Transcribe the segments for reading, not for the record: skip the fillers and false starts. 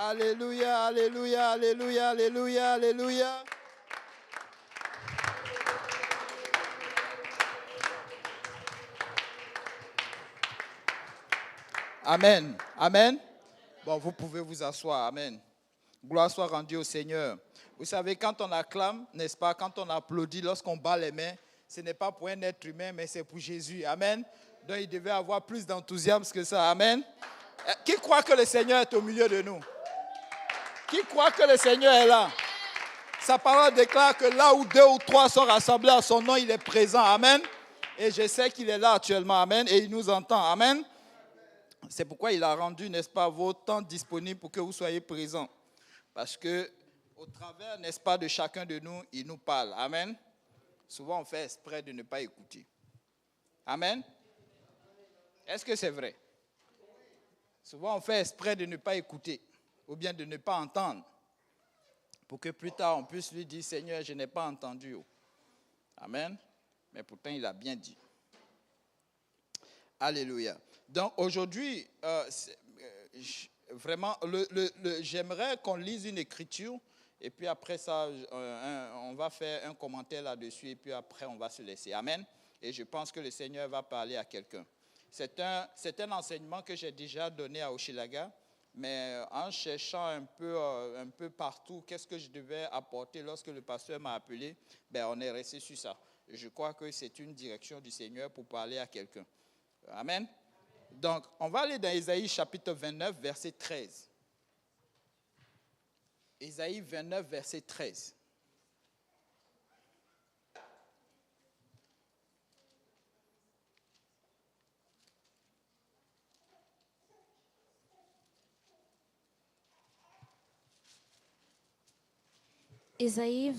Alléluia, alléluia, alléluia, alléluia, alléluia. Amen, amen. Bon, vous pouvez vous asseoir, amen. Gloire soit rendue au Seigneur. Vous savez, quand on acclame, n'est-ce pas, quand on applaudit, lorsqu'on bat les mains, ce n'est pas pour un être humain, mais c'est pour Jésus, amen. Donc il devait avoir plus d'enthousiasme que ça, amen. Qui croit que le Seigneur est au milieu de nous? Qui croit que le Seigneur est là? Sa parole déclare que là où 2 ou 3 sont rassemblés à son nom, il est présent, amen. Et je sais qu'il est là actuellement, amen, et il nous entend, amen. C'est pourquoi il a rendu, n'est-ce pas, vos temps disponibles pour que vous soyez présents. Parce que au travers, n'est-ce pas, de chacun de nous, il nous parle, amen. Souvent, on fait exprès de ne pas écouter. Amen. Est-ce que c'est vrai? Souvent, on fait exprès de ne pas écouter ou bien de ne pas entendre pour que plus tard, on puisse lui dire, Seigneur, je n'ai pas entendu. Amen. Mais pourtant, il a bien dit. Alléluia. Donc, aujourd'hui, vraiment, j'aimerais qu'on lise une écriture et puis après ça, on va faire un commentaire là-dessus et puis après, on va se laisser. Amen. Et je pense que le Seigneur va parler à quelqu'un. C'est un enseignement que j'ai déjà donné à Hochelaga, mais en cherchant un peu partout, qu'est-ce que je devais apporter lorsque le pasteur m'a appelé, on est resté sur ça. Je crois que c'est une direction du Seigneur pour parler à quelqu'un. Amen. Donc, on va aller dans Ésaïe chapitre 29, verset 13. Ésaïe 29, verset 13. Ésaïe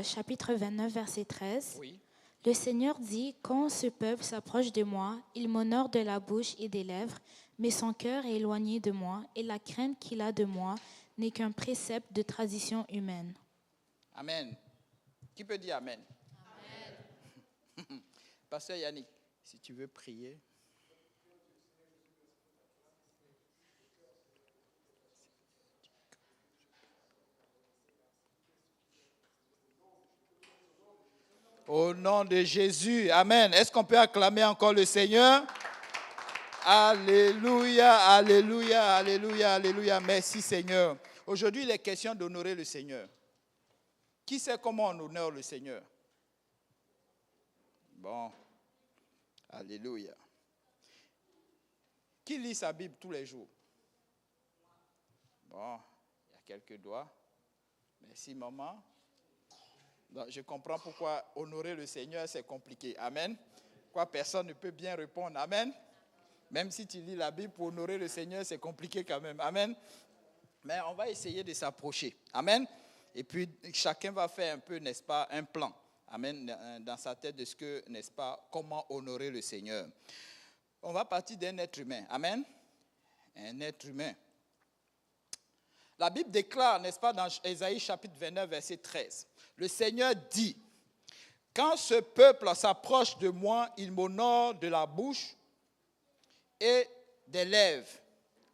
chapitre 29, verset 13. Oui. Le Seigneur dit, quand ce peuple s'approche de moi, il m'honore de la bouche et des lèvres, mais son cœur est éloigné de moi, et la crainte qu'il a de moi n'est qu'un précepte de tradition humaine. Amen. Qui peut dire Amen? Amen. Pasteur Yannick, si tu veux prier. Au nom de Jésus, amen. Est-ce qu'on peut acclamer encore le Seigneur? Alléluia, alléluia, alléluia, alléluia. Merci Seigneur. Aujourd'hui, il est question d'honorer le Seigneur. Qui sait comment on honore le Seigneur? Bon, alléluia. Qui lit sa Bible tous les jours? Bon, il y a quelques doigts. Merci maman. Donc, je comprends pourquoi honorer le Seigneur, c'est compliqué. Amen. Pourquoi personne ne peut bien répondre. Amen. Même si tu lis la Bible, pour honorer le Seigneur, c'est compliqué quand même. Amen. Mais on va essayer de s'approcher. Amen. Et puis, chacun va faire un peu, n'est-ce pas, un plan. Amen. Dans sa tête de ce que, n'est-ce pas, comment honorer le Seigneur. On va partir d'un être humain. Amen. Un être humain. La Bible déclare, n'est-ce pas, dans Ésaïe chapitre 29, verset 13. Le Seigneur dit, quand ce peuple s'approche de moi, il m'honore de la bouche et des lèvres,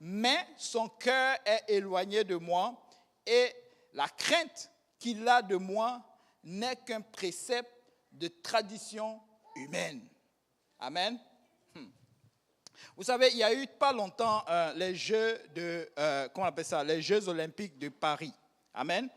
mais son cœur est éloigné de moi et la crainte qu'il a de moi n'est qu'un précepte de tradition humaine. Amen. Vous savez, il y a eu pas longtemps les Jeux les Jeux olympiques de Paris. Amen.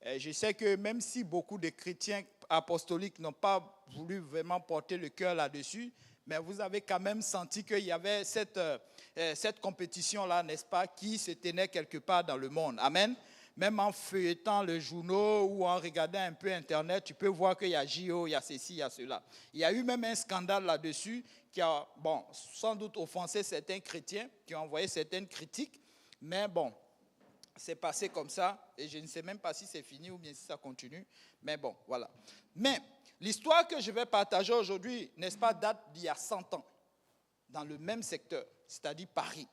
Et je sais que même si beaucoup de chrétiens apostoliques n'ont pas voulu vraiment porter le cœur là-dessus, mais vous avez quand même senti qu'il y avait cette compétition-là, n'est-ce pas, qui se tenait quelque part dans le monde. Amen. Même en feuilletant le journal ou en regardant un peu Internet, tu peux voir qu'il y a JO, il y a ceci, il y a cela. Il y a eu même un scandale là-dessus qui a, sans doute offensé certains chrétiens, qui ont envoyé certaines critiques, mais bon, c'est passé comme ça, et je ne sais même pas si c'est fini ou bien si ça continue, mais bon, voilà. Mais l'histoire que je vais partager aujourd'hui, n'est-ce pas, date d'il y a 100 ans, dans le même secteur, c'est-à-dire Paris.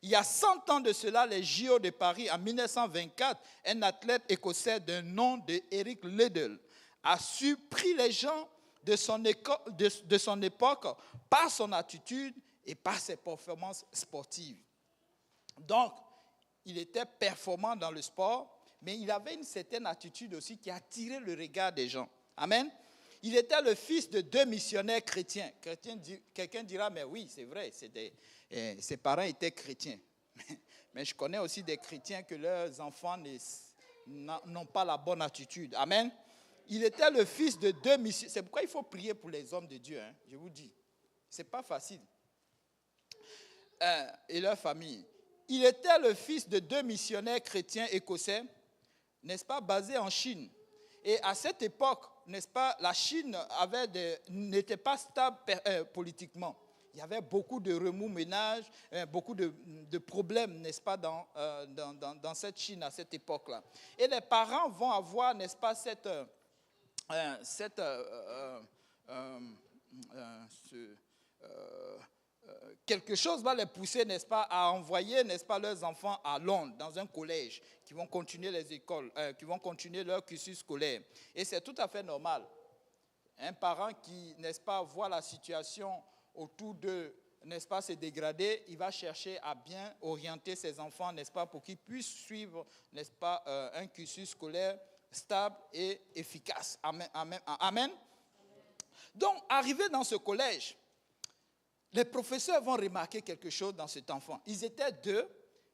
Il y a 100 ans de cela, les JO de Paris, en 1924, un athlète écossais d'un nom d'Eric Liddell a surpris les gens de son époque par son attitude et par ses performances sportives. Donc, il était performant dans le sport, mais il avait une certaine attitude aussi qui attirait le regard des gens. Amen. Il était le fils de 2 missionnaires chrétiens. Quelqu'un dira, mais oui, c'est vrai, ses parents étaient chrétiens. Mais je connais aussi des chrétiens que leurs enfants n'ont pas la bonne attitude. Amen. Il était le fils de 2 missionnaires. C'est pourquoi il faut prier pour les hommes de Dieu, hein, je vous dis. Ce n'est pas facile. Et leur famille. Il était le fils de 2 missionnaires chrétiens écossais, n'est-ce pas, basés en Chine. Et à cette époque, n'est-ce pas, la Chine n'était pas stable politiquement. Il y avait beaucoup de remous-ménages, beaucoup de problèmes, n'est-ce pas, dans cette Chine à cette époque-là. Et les parents vont avoir, n'est-ce pas, quelque chose va les pousser, n'est-ce pas, à envoyer, n'est-ce pas, leurs enfants à Londres, dans un collège, qui vont continuer les écoles, qui vont continuer leur cursus scolaire. Et c'est tout à fait normal. Un parent qui, n'est-ce pas, voit la situation autour d'eux, n'est-ce pas, se dégrader, il va chercher à bien orienter ses enfants, n'est-ce pas, pour qu'ils puissent suivre, n'est-ce pas, un cursus scolaire stable et efficace. Amen. Amen. Amen. Donc, arrivé dans ce collège, les professeurs vont remarquer quelque chose dans cet enfant. Ils étaient 2,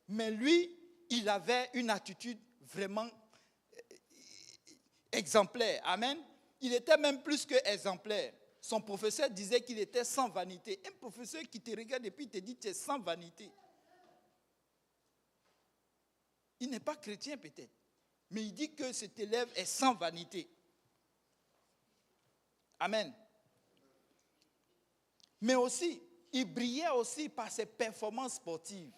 mais lui, il avait une attitude vraiment exemplaire. Amen. Il était même plus que exemplaire. Son professeur disait qu'il était sans vanité. Un professeur qui te regarde et puis te dit que tu es sans vanité. Il n'est pas chrétien peut-être, mais il dit que cet élève est sans vanité. Amen. Mais aussi, il brillait aussi par ses performances sportives.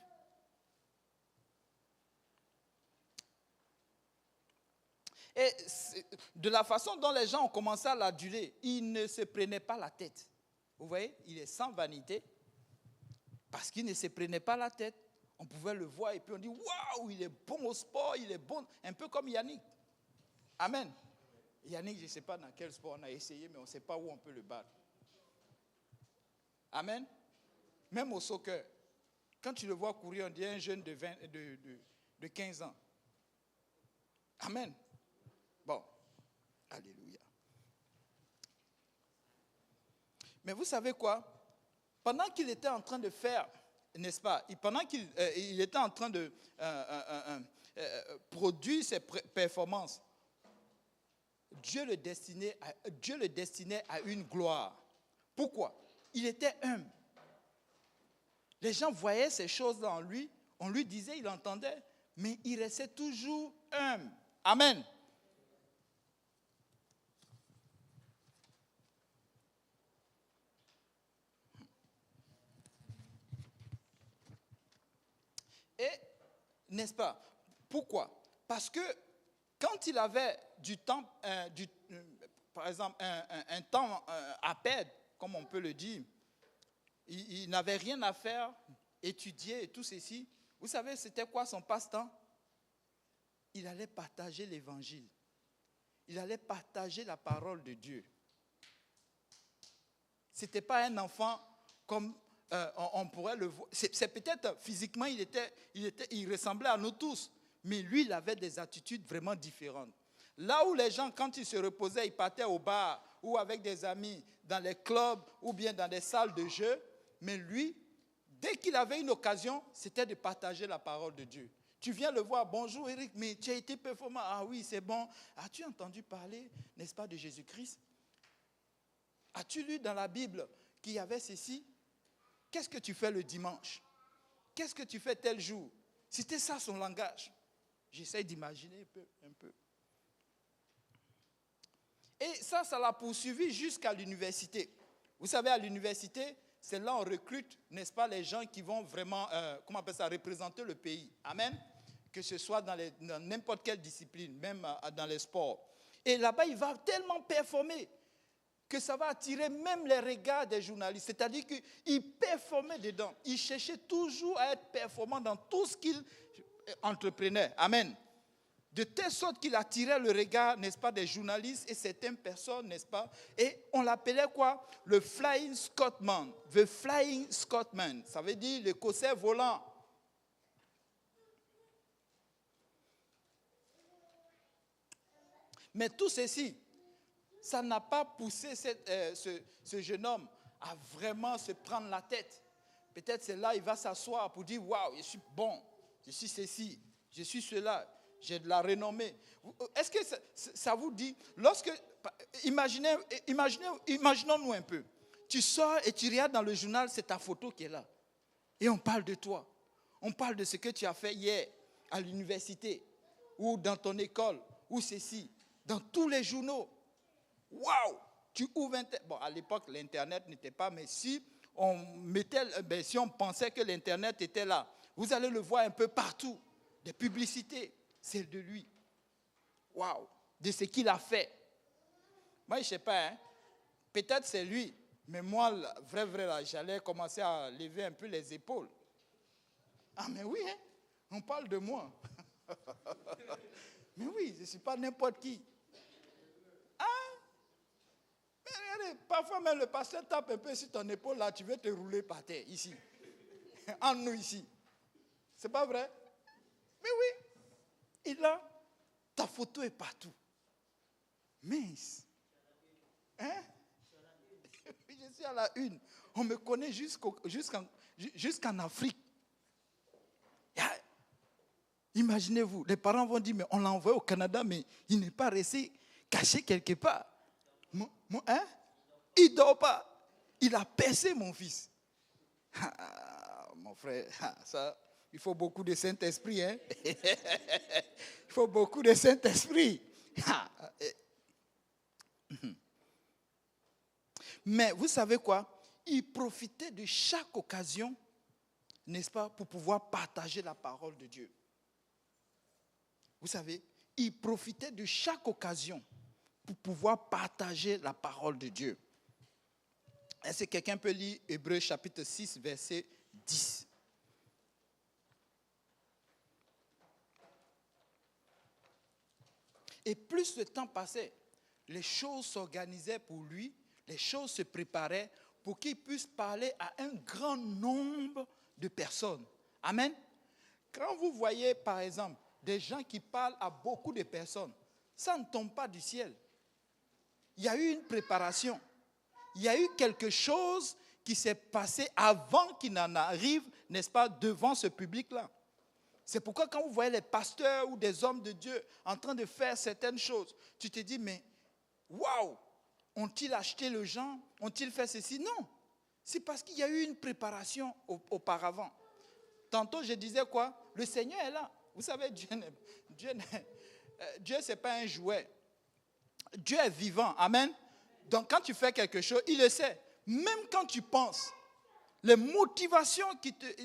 Et de la façon dont les gens ont commencé à l'aduler, il ne se prenait pas la tête. Vous voyez, il est sans vanité parce qu'il ne se prenait pas la tête. On pouvait le voir et puis on dit, waouh, il est bon au sport, il est bon. Un peu comme Yannick. Amen. Yannick, je ne sais pas dans quel sport on a essayé, mais on ne sait pas où on peut le battre. Amen. Même au soccer, quand tu le vois courir, on dit un jeune de 15 ans. Amen. Bon, alléluia. Mais vous savez quoi? Pendant qu'il était en train de faire, n'est-ce pas? Pendant qu'il était en train de produire ses performances, Dieu le destinait à une gloire. Pourquoi? Il était humble. Les gens voyaient ces choses en lui, on lui disait, il entendait, mais il restait toujours humble. Amen. Et, n'est-ce pas? Pourquoi? Parce que quand il avait du temps, par exemple, un temps à perdre, comme on peut le dire, il n'avait rien à faire, étudier et tout ceci. Vous savez, c'était quoi son passe-temps? Il allait partager l'évangile. Il allait partager la parole de Dieu. Ce n'était pas un enfant comme on pourrait le voir. C'est peut-être physiquement, il ressemblait à nous tous. Mais lui, il avait des attitudes vraiment différentes. Là où les gens, quand ils se reposaient, ils partaient au bar ou avec des amis, dans les clubs ou bien dans des salles de jeu. Mais lui, dès qu'il avait une occasion, c'était de partager la parole de Dieu. Tu viens le voir, bonjour Eric, mais tu as été performant. Ah oui, c'est bon. As-tu entendu parler, n'est-ce pas, de Jésus-Christ? As-tu lu dans la Bible qu'il y avait ceci? Qu'est-ce que tu fais le dimanche? Qu'est-ce que tu fais tel jour? C'était ça son langage. J'essaie d'imaginer un peu. Et ça l'a poursuivi jusqu'à l'université. Vous savez, à l'université, c'est là où on recrute, n'est-ce pas, les gens qui vont vraiment, représenter le pays. Amen. Que ce soit dans n'importe quelle discipline, même dans les sports. Et là-bas, il va tellement performer que ça va attirer même les regards des journalistes. C'est-à-dire qu'il performait dedans. Il cherchait toujours à être performant dans tout ce qu'il entreprenait. Amen. De telle sorte qu'il attirait le regard, n'est-ce pas, des journalistes et certaines personnes, n'est-ce pas? Et on l'appelait quoi? Le Flying Scotsman. The Flying Scotsman. Ça veut dire l'Écossais volant. Mais tout ceci, ça n'a pas poussé ce jeune homme à vraiment se prendre la tête. Peut-être c'est là il va s'asseoir pour dire, waouh, je suis bon, je suis ceci, je suis cela, j'ai de la renommée. Est-ce que ça vous dit, imaginons-nous un peu, tu sors et tu regardes dans le journal, c'est ta photo qui est là. Et on parle de toi. On parle de ce que tu as fait hier à l'université ou dans ton école ou ceci, dans tous les journaux. Waouh! Tu ouvres bon, à l'époque, l'Internet n'était pas, mais si on pensait que l'Internet était là, vous allez le voir un peu partout. Des publicités, c'est de lui. Waouh! De ce qu'il a fait. Moi, je ne sais pas, hein? Peut-être c'est lui. Mais moi, vrai, là, j'allais commencer à lever un peu les épaules. Ah, mais oui, hein? On parle de moi. Mais oui, je ne suis pas n'importe qui. Hein? Mais regardez, parfois même le pasteur tape un peu sur ton épaule, là, tu veux te rouler par terre, ici. En nous, ici. C'est pas vrai? Mais oui, et là, ta photo est partout. Mince. Hein? Je suis à la une. On me connaît jusqu'en Afrique. Imaginez-vous, les parents vont dire, mais on l'a envoyé au Canada, mais il n'est pas resté caché quelque part. Hein? Il ne dort pas. Il a percé, mon fils. Mon frère, ça, il faut beaucoup de Saint-Esprit. Hein? Il faut beaucoup de Saint-Esprit. Mais vous savez quoi? Il profitait de chaque occasion, n'est-ce pas, pour pouvoir partager la parole de Dieu. Vous savez, il profitait de chaque occasion pour pouvoir partager la parole de Dieu. Est-ce que quelqu'un peut lire Hébreux chapitre 6, verset 10? Et plus le temps passait, les choses s'organisaient pour lui, les choses se préparaient pour qu'il puisse parler à un grand nombre de personnes. Amen. Quand vous voyez, par exemple, des gens qui parlent à beaucoup de personnes, ça ne tombe pas du ciel. Il y a eu une préparation. Il y a eu quelque chose qui s'est passé avant qu'il n'en arrive, n'est-ce pas, devant ce public-là. C'est pourquoi quand vous voyez les pasteurs ou des hommes de Dieu en train de faire certaines choses, tu te dis, mais waouh, ont-ils acheté le genre? Ont-ils fait ceci? Non, c'est parce qu'il y a eu une préparation auparavant. Tantôt, je disais quoi? Le Seigneur est là. Vous savez, Dieu, ce n'est pas un jouet. Dieu est vivant. Amen. Donc, quand tu fais quelque chose, il le sait. Même quand tu penses, les motivations,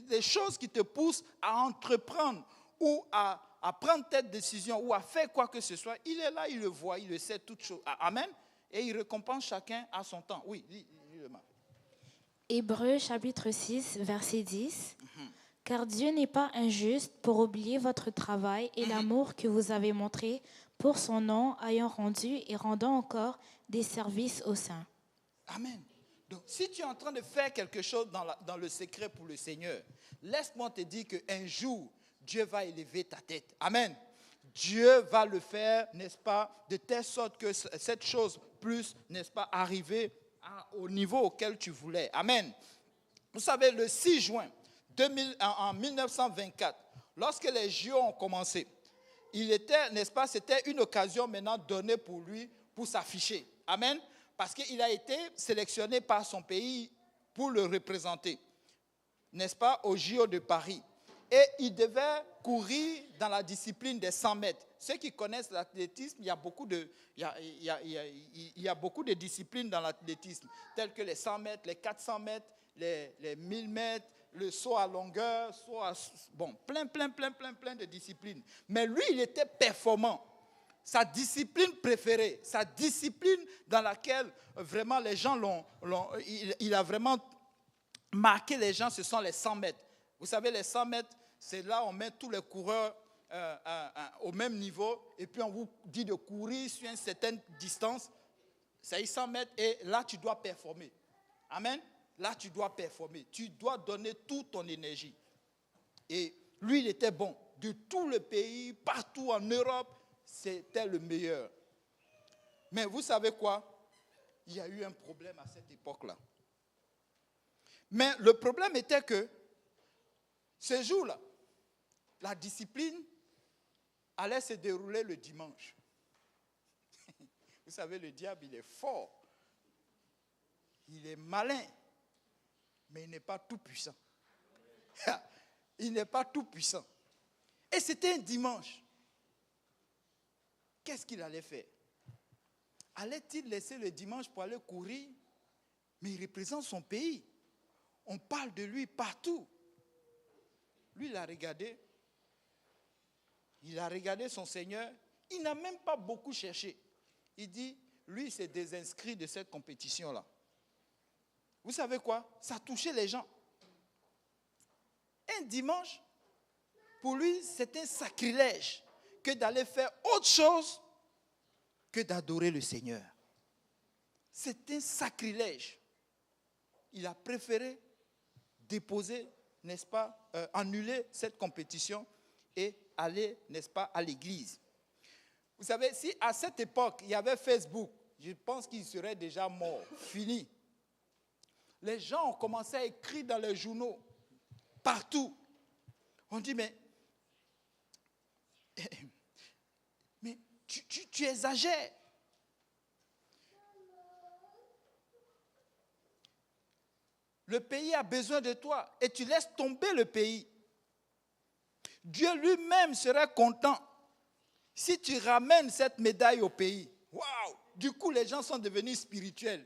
les choses qui te poussent à entreprendre ou à prendre telle décision ou à faire quoi que ce soit, il est là, il le voit, il le sait, toutes choses. Amen. Et il récompense chacun à son temps. Oui, lis-le-moi. Hébreux chapitre 6, verset 10. Car Dieu n'est pas injuste pour oublier votre travail et l'amour que vous avez montré pour son nom, ayant rendu et rendant encore des services aux saints. Amen. Donc, si tu es en train de faire quelque chose dans le secret pour le Seigneur, laisse-moi te dire qu'un jour, Dieu va élever ta tête. Amen. Dieu va le faire, n'est-ce pas, de telle sorte que cette chose puisse, n'est-ce pas, arriver au niveau auquel tu voulais. Amen. Vous savez, le 6 juin, en 1924, lorsque les JO ont commencé, il était, n'est-ce pas, c'était une occasion maintenant donnée pour lui pour s'afficher. Amen. Parce qu'il a été sélectionné par son pays pour le représenter, n'est-ce pas, aux JO de Paris. Et il devait courir dans la discipline des 100 mètres. Ceux qui connaissent l'athlétisme, il y a beaucoup de disciplines dans l'athlétisme, telles que les 100 mètres, les 400 mètres, les 1000 mètres, le saut à longueur, plein de disciplines. Mais lui, il était performant. Sa discipline préférée, sa discipline dans laquelle vraiment les gens il a vraiment marqué les gens, ce sont les 100 mètres. Vous savez, les 100 mètres, c'est là où on met tous les coureurs au même niveau et puis on vous dit de courir sur une certaine distance. C'est 100 mètres et là, tu dois performer. Amen. Là, tu dois performer. Tu dois donner toute ton énergie. Et lui, il était bon. De tout le pays, partout en Europe, c'était le meilleur. Mais vous savez quoi? Il y a eu un problème à cette époque-là. Mais le problème était que ce jour-là, la discipline allait se dérouler le dimanche. Vous savez, le diable, il est fort. Il est malin. Mais il n'est pas tout puissant. Il n'est pas tout puissant. Et c'était un dimanche. Qu'est-ce qu'il allait faire? Allait-il laisser le dimanche pour aller courir? Mais il représente son pays. On parle de lui partout. Lui, il a regardé. Il a regardé son Seigneur. Il n'a même pas beaucoup cherché. Il dit, lui, il s'est désinscrit de cette compétition-là. Vous savez quoi? Ça touchait les gens. Un dimanche, pour lui, c'est un sacrilège que d'aller faire autre chose que d'adorer le Seigneur. C'est un sacrilège. Il a préféré déposer, n'est-ce pas, annuler cette compétition et aller, n'est-ce pas, à l'église. Vous savez, si à cette époque, il y avait Facebook, je pense qu'il serait déjà mort, fini. Les gens ont commencé à écrire dans les journaux, partout. On dit, mais tu exagères. Le pays a besoin de toi et tu laisses tomber le pays. Dieu lui-même serait content si tu ramènes cette médaille au pays. Waouh! Du coup, les gens sont devenus spirituels.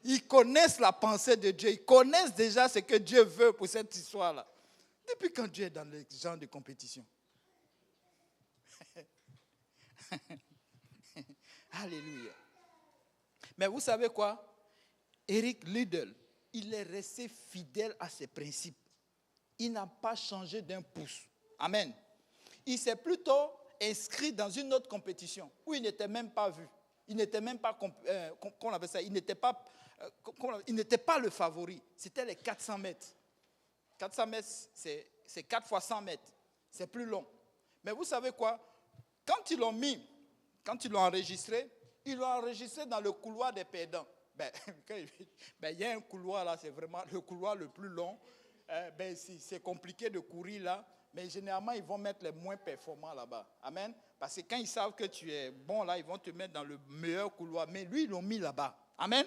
Ils connaissent la pensée de Dieu. Ils connaissent déjà ce que Dieu veut pour cette histoire-là. Depuis quand Dieu est dans le genre de compétition? Alléluia. Mais vous savez quoi? Eric Liddell, il est resté fidèle à ses principes. Il n'a pas changé d'un pouce. Amen. Il s'est plutôt inscrit dans une autre compétition où il n'était même pas vu. Il n'était même pas, qu'on appelle ça, il n'était pas le favori. C'était les 400 mètres. 400 mètres, c'est 4 fois 100 mètres. C'est plus long. Mais vous savez quoi? Quand ils l'ont enregistré, ils l'ont enregistré dans le couloir des perdants. Il y a un couloir là, c'est vraiment le couloir le plus long. C'est compliqué de courir là, mais généralement, ils vont mettre les moins performants là-bas. Amen. Parce que quand ils savent que tu es bon là, ils vont te mettre dans le meilleur couloir. Mais lui, ils l'ont mis là-bas. Amen.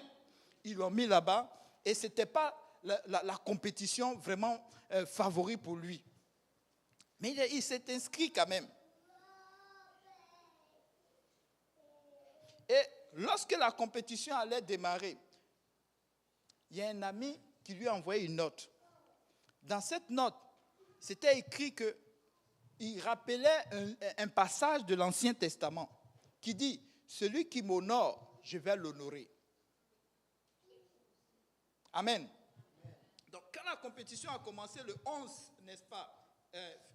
Ils l'ont mis là-bas et ce n'était pas la compétition vraiment favorite pour lui. Mais il s'est inscrit quand même. Et lorsque la compétition allait démarrer, il y a un ami qui lui a envoyé une note. Dans cette note, c'était écrit qu'il rappelait un passage de l'Ancien Testament qui dit « Celui qui m'honore, je vais l'honorer ». Amen. Donc, quand la compétition a commencé le 11, n'est-ce pas,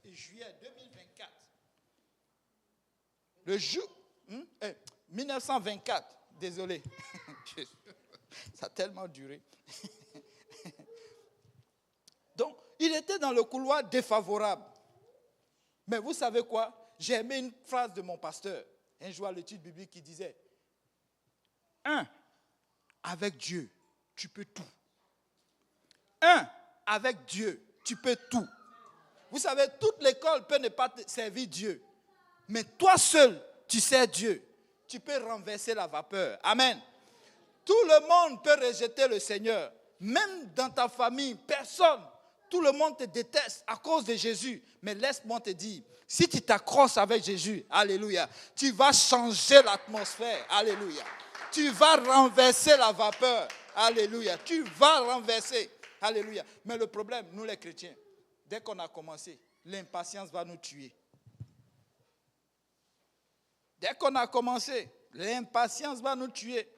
juillet 2024, le jour, 1924, désolé, ça a tellement duré. Donc, il était dans le couloir défavorable. Mais vous savez quoi? J'ai aimé une phrase de mon pasteur, un jour à l'étude biblique qui disait, avec Dieu, tu peux tout. Avec Dieu, tu peux tout. Vous savez, toute l'école peut ne pas servir Dieu. Mais toi seul, tu sers Dieu. Tu peux renverser la vapeur. Amen. Tout le monde peut rejeter le Seigneur. Même dans ta famille, personne. Tout le monde te déteste à cause de Jésus. Mais laisse-moi te dire, si tu t'accroches avec Jésus, alléluia, tu vas changer l'atmosphère. Alléluia. Tu vas renverser la vapeur. Alléluia. Tu vas renverser. Alléluia. Mais le problème, nous les chrétiens, dès qu'on a commencé, l'impatience va nous tuer. Dès qu'on a commencé, l'impatience va nous tuer.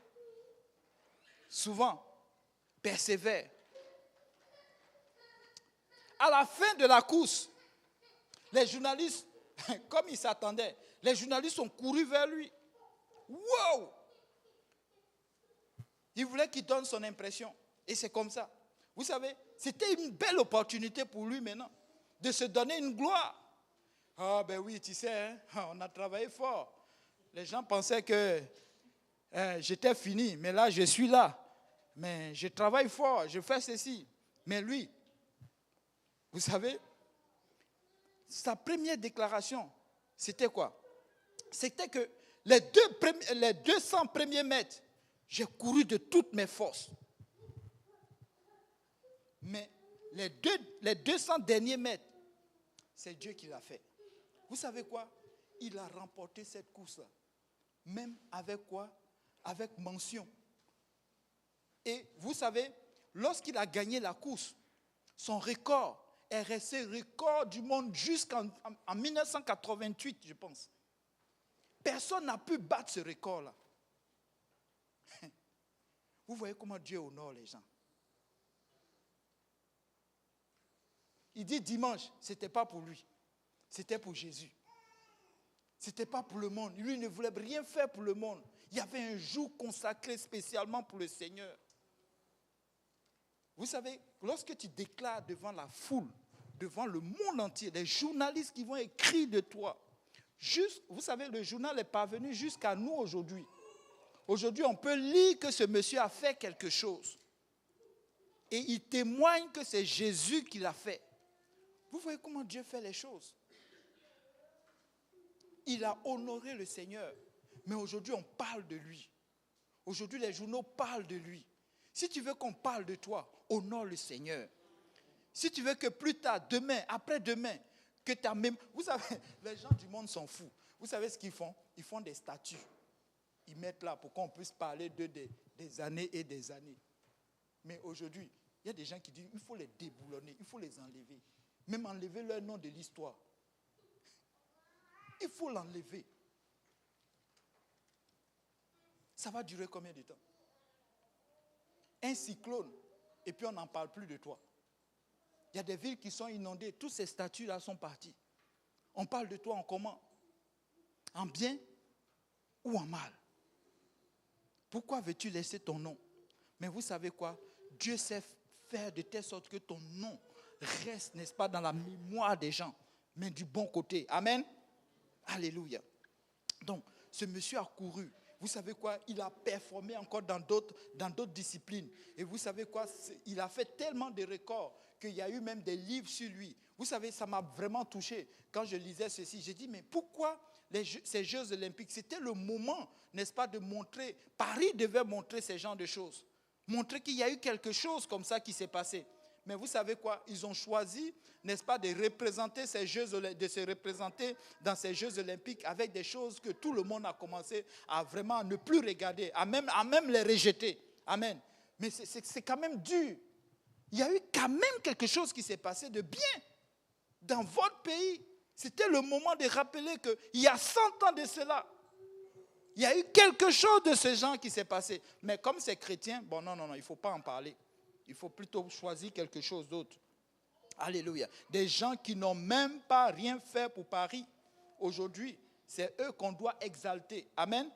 Souvent, persévère. À la fin de la course, les journalistes, comme ils s'attendaient, les journalistes ont couru vers lui. Wow! Ils voulaient qu'il donne son impression. Et c'est comme ça. Vous savez, c'était une belle opportunité pour lui maintenant de se donner une gloire. Ah ben oui, tu sais, hein, on a travaillé fort. Les gens pensaient que j'étais fini, mais là, je suis là. Mais je travaille fort, je fais ceci. Mais lui, vous savez, sa première déclaration, c'était quoi? C'était que les 200 premiers mètres, j'ai couru de toutes mes forces. Mais les 200 derniers mètres, c'est Dieu qui l'a fait. Vous savez quoi? Il a remporté cette course-là. Même avec quoi? Avec mention. Et vous savez, lorsqu'il a gagné la course, son record est resté record du monde jusqu'en 1988, je pense. Personne n'a pu battre ce record-là. Vous voyez comment Dieu honore les gens. Il dit dimanche, ce n'était pas pour lui, c'était pour Jésus. Ce n'était pas pour le monde. Lui ne voulait rien faire pour le monde. Il y avait un jour consacré spécialement pour le Seigneur. Vous savez, lorsque tu déclares devant la foule, devant le monde entier, les journalistes qui vont écrire de toi, vous savez, le journal est parvenu jusqu'à nous aujourd'hui. Aujourd'hui, on peut lire que ce monsieur a fait quelque chose. Et il témoigne que c'est Jésus qui l'a fait. Vous voyez comment Dieu fait les choses. Il a honoré le Seigneur. Mais aujourd'hui, on parle de lui. Aujourd'hui, les journaux parlent de lui. Si tu veux qu'on parle de toi, honore le Seigneur. Si tu veux que plus tard, demain, après-demain, que ta même... Vous savez, les gens du monde s'en foutent. Vous savez ce qu'ils font? Ils font des statues. Ils mettent là pour qu'on puisse parler d'eux des années et des années. Mais aujourd'hui, il y a des gens qui disent il faut les déboulonner, il faut les enlever. Même enlever leur nom de l'histoire. Il faut l'enlever. Ça va durer combien de temps? Un cyclone, et puis on n'en parle plus de toi. Il y a des villes qui sont inondées, tous ces statues-là sont partis. On parle de toi en comment? En bien ou en mal? Pourquoi veux-tu laisser ton nom? Mais vous savez quoi? Dieu sait faire de telle sorte que ton nom reste, n'est-ce pas, dans la mémoire des gens, mais du bon côté. Amen? Alléluia. Donc, ce monsieur a couru. Vous savez quoi? Il a performé encore dans d'autres disciplines. Et vous savez quoi? Il a fait tellement de records qu'il y a eu même des livres sur lui. Vous savez, ça m'a vraiment touché. Quand je lisais ceci, j'ai dit, mais pourquoi ces Jeux olympiques? C'était le moment, n'est-ce pas, de montrer, Paris devait montrer ces genres de choses. Montrer qu'il y a eu quelque chose comme ça qui s'est passé. Mais vous savez quoi? Ils ont choisi, n'est-ce pas, de se représenter dans ces Jeux olympiques avec des choses que tout le monde a commencé à vraiment ne plus regarder, à même les rejeter. Amen. Mais c'est quand même dur. Il y a eu quand même quelque chose qui s'est passé de bien dans votre pays. C'était le moment de rappeler qu'il y a 100 ans de cela, il y a eu quelque chose de ce genre qui s'est passé. Mais comme c'est chrétien, bon non, il ne faut pas en parler. Il faut plutôt choisir quelque chose d'autre. Alléluia. Des gens qui n'ont même pas rien fait pour Paris. Aujourd'hui, c'est eux qu'on doit exalter. Amen.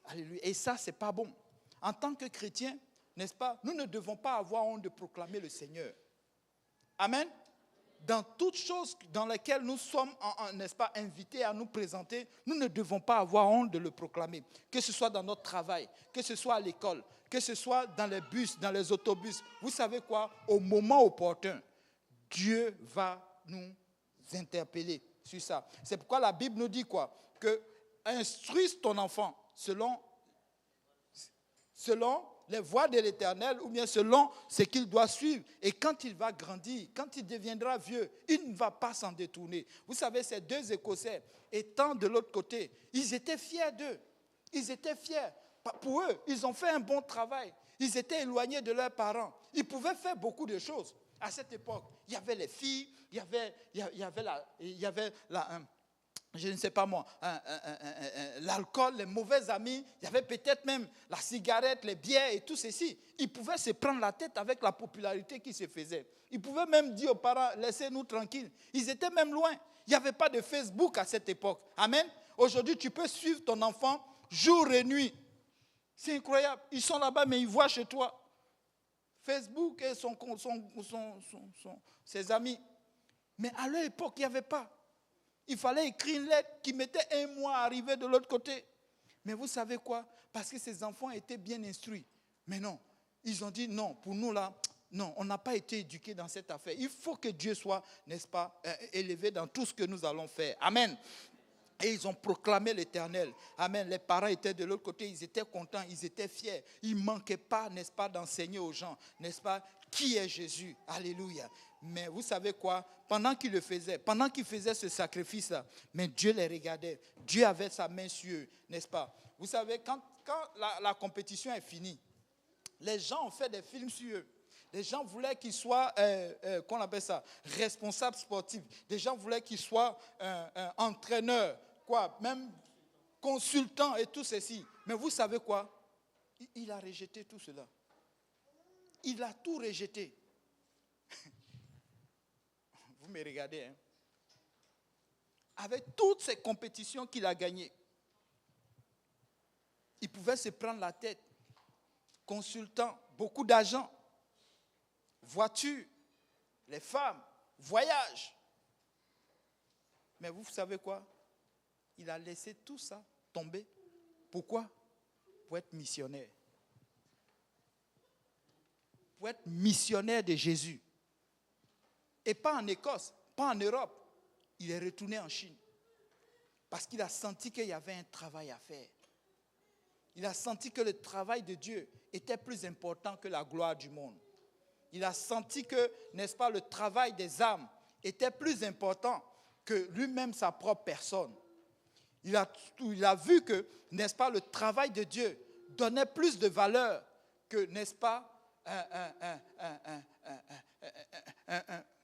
Alléluia. Et ça, ce n'est pas bon. En tant que chrétiens, n'est-ce pas, nous ne devons pas avoir honte de proclamer le Seigneur. Amen. Dans toutes choses dans lesquelles nous sommes, n'est-ce pas, invités à nous présenter, nous ne devons pas avoir honte de le proclamer. Que ce soit dans notre travail, que ce soit à l'école, que ce soit dans les bus, dans les autobus. Vous savez quoi? Au moment opportun, Dieu va nous interpeller sur ça. C'est pourquoi la Bible nous dit quoi? Que instruise ton enfant selon les voies de l'Éternel ou bien selon ce qu'il doit suivre. Et quand il va grandir, quand il deviendra vieux, il ne va pas s'en détourner. Vous savez, ces deux Écossais, étant de l'autre côté, ils étaient fiers d'eux. Ils étaient fiers. Pour eux, ils ont fait un bon travail. Ils étaient éloignés de leurs parents. Ils pouvaient faire beaucoup de choses. À cette époque, il y avait les filles, il y avait je ne sais pas moi, l'alcool, les mauvais amis, il y avait peut-être même la cigarette, les bières et tout ceci. Ils pouvaient se prendre la tête avec la popularité qui se faisait. Ils pouvaient même dire aux parents, laissez-nous tranquilles. Ils étaient même loin. Il n'y avait pas de Facebook à cette époque. Amen. Aujourd'hui, tu peux suivre ton enfant jour et nuit. C'est incroyable. Ils sont là-bas, mais ils voient chez toi. Facebook et ses amis. Mais à leur époque, il n'y avait pas. Il fallait écrire une lettre qui mettait un mois à arriver de l'autre côté. Mais vous savez quoi? Parce que ces enfants étaient bien instruits. Mais non, ils ont dit non, pour nous là, non, on n'a pas été éduqués dans cette affaire. Il faut que Dieu soit, n'est-ce pas, élevé dans tout ce que nous allons faire. Amen. Et ils ont proclamé l'Éternel. Amen. Les parents étaient de l'autre côté, ils étaient contents, ils étaient fiers. Ils ne manquaient pas, n'est-ce pas, d'enseigner aux gens, n'est-ce pas, qui est Jésus. Alléluia. Mais vous savez quoi? Pendant qu'ils le faisaient, pendant qu'ils faisaient ce sacrifice-là, mais Dieu les regardait. Dieu avait sa main sur eux, n'est-ce pas? Vous savez, quand la compétition est finie, les gens ont fait des films sur eux. Les gens voulaient qu'ils soient, qu'on appelle ça, responsables sportifs. Les gens voulaient qu'ils soient entraîneurs, quoi, même consultants et tout ceci. Mais vous savez quoi? Il a rejeté tout cela. Il a tout rejeté. Vous me regardez, hein? Avec toutes ces compétitions qu'il a gagnées, il pouvait se prendre la tête, consultant, beaucoup d'argent, voiture, les femmes, voyage. Mais vous savez quoi? Il a laissé tout ça tomber. Pourquoi? Pour être missionnaire. Pour être missionnaire de Jésus. Et pas en Écosse, pas en Europe. Il est retourné en Chine. Parce qu'il a senti qu'il y avait un travail à faire. Il a senti que le travail de Dieu était plus important que la gloire du monde. Il a senti que, n'est-ce pas, le travail des âmes était plus important que lui-même, sa propre personne. Il a vu que, n'est-ce pas, le travail de Dieu donnait plus de valeur que, n'est-ce pas,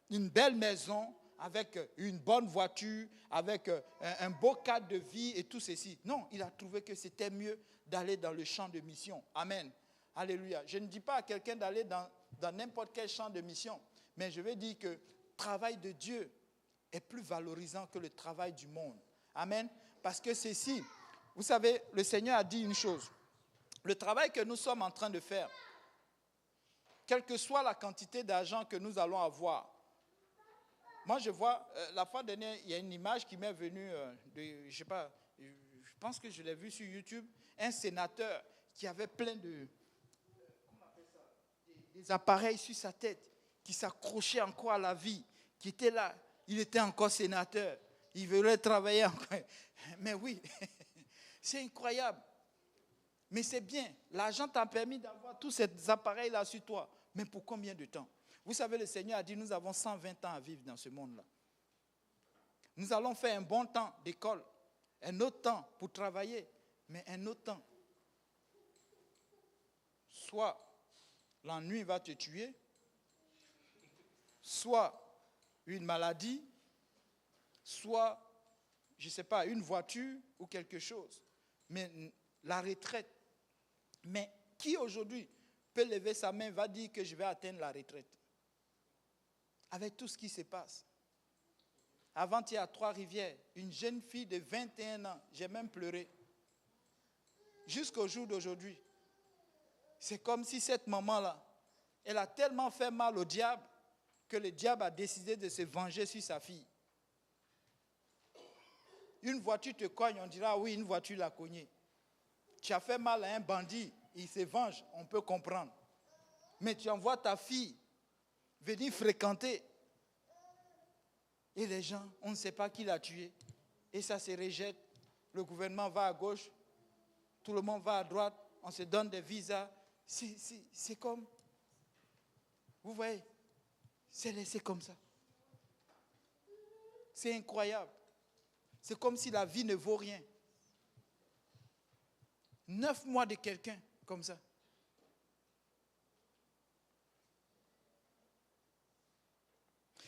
une belle maison avec une bonne voiture, avec un beau cadre de vie et tout ceci. Non, il a trouvé que c'était mieux d'aller dans le champ de mission. Amen. Alléluia. Je ne dis pas à quelqu'un d'aller dans n'importe quel champ de mission, mais je vais dire que le travail de Dieu est plus valorisant que le travail du monde. Amen. Parce que ceci, vous savez, le Seigneur a dit une chose. Le travail que nous sommes en train de faire, quelle que soit la quantité d'argent que nous allons avoir, moi je vois, la fois dernière, il y a une image qui m'est venue de, je sais pas, je pense que je l'ai vu sur YouTube, un sénateur qui avait plein de, des appareils sur sa tête, qui s'accrochait encore à la vie, qui était là, il était encore sénateur, il voulait travailler encore. Mais oui, c'est incroyable. Mais c'est bien, l'argent t'a permis d'avoir tous ces appareils-là sur toi. Mais pour combien de temps? Vous savez, le Seigneur a dit, nous avons 120 ans à vivre dans ce monde-là. Nous allons faire un bon temps d'école, un autre temps pour travailler, mais un autre temps. Soit l'ennui va te tuer, soit une maladie, soit, je ne sais pas, une voiture ou quelque chose. Mais la retraite. Mais qui aujourd'hui peut lever sa main, va dire que je vais atteindre la retraite? Avec tout ce qui se passe. Avant-hier à Trois-Rivières, une jeune fille de 21 ans, j'ai même pleuré. Jusqu'au jour d'aujourd'hui. C'est comme si cette maman-là, elle a tellement fait mal au diable que le diable a décidé de se venger sur sa fille. Une voiture te cogne, on dira oui, une voiture l'a cognée. Tu as fait mal à un bandit, il se venge, on peut comprendre. Mais tu envoies ta fille venir fréquenter. Et les gens, on ne sait pas qui l'a tué. Et ça se rejette. Le gouvernement va à gauche, tout le monde va à droite, on se donne des visas. C'est comme, vous voyez, c'est laissé comme ça. C'est incroyable. C'est comme si la vie ne vaut rien. 9 mois de quelqu'un comme ça.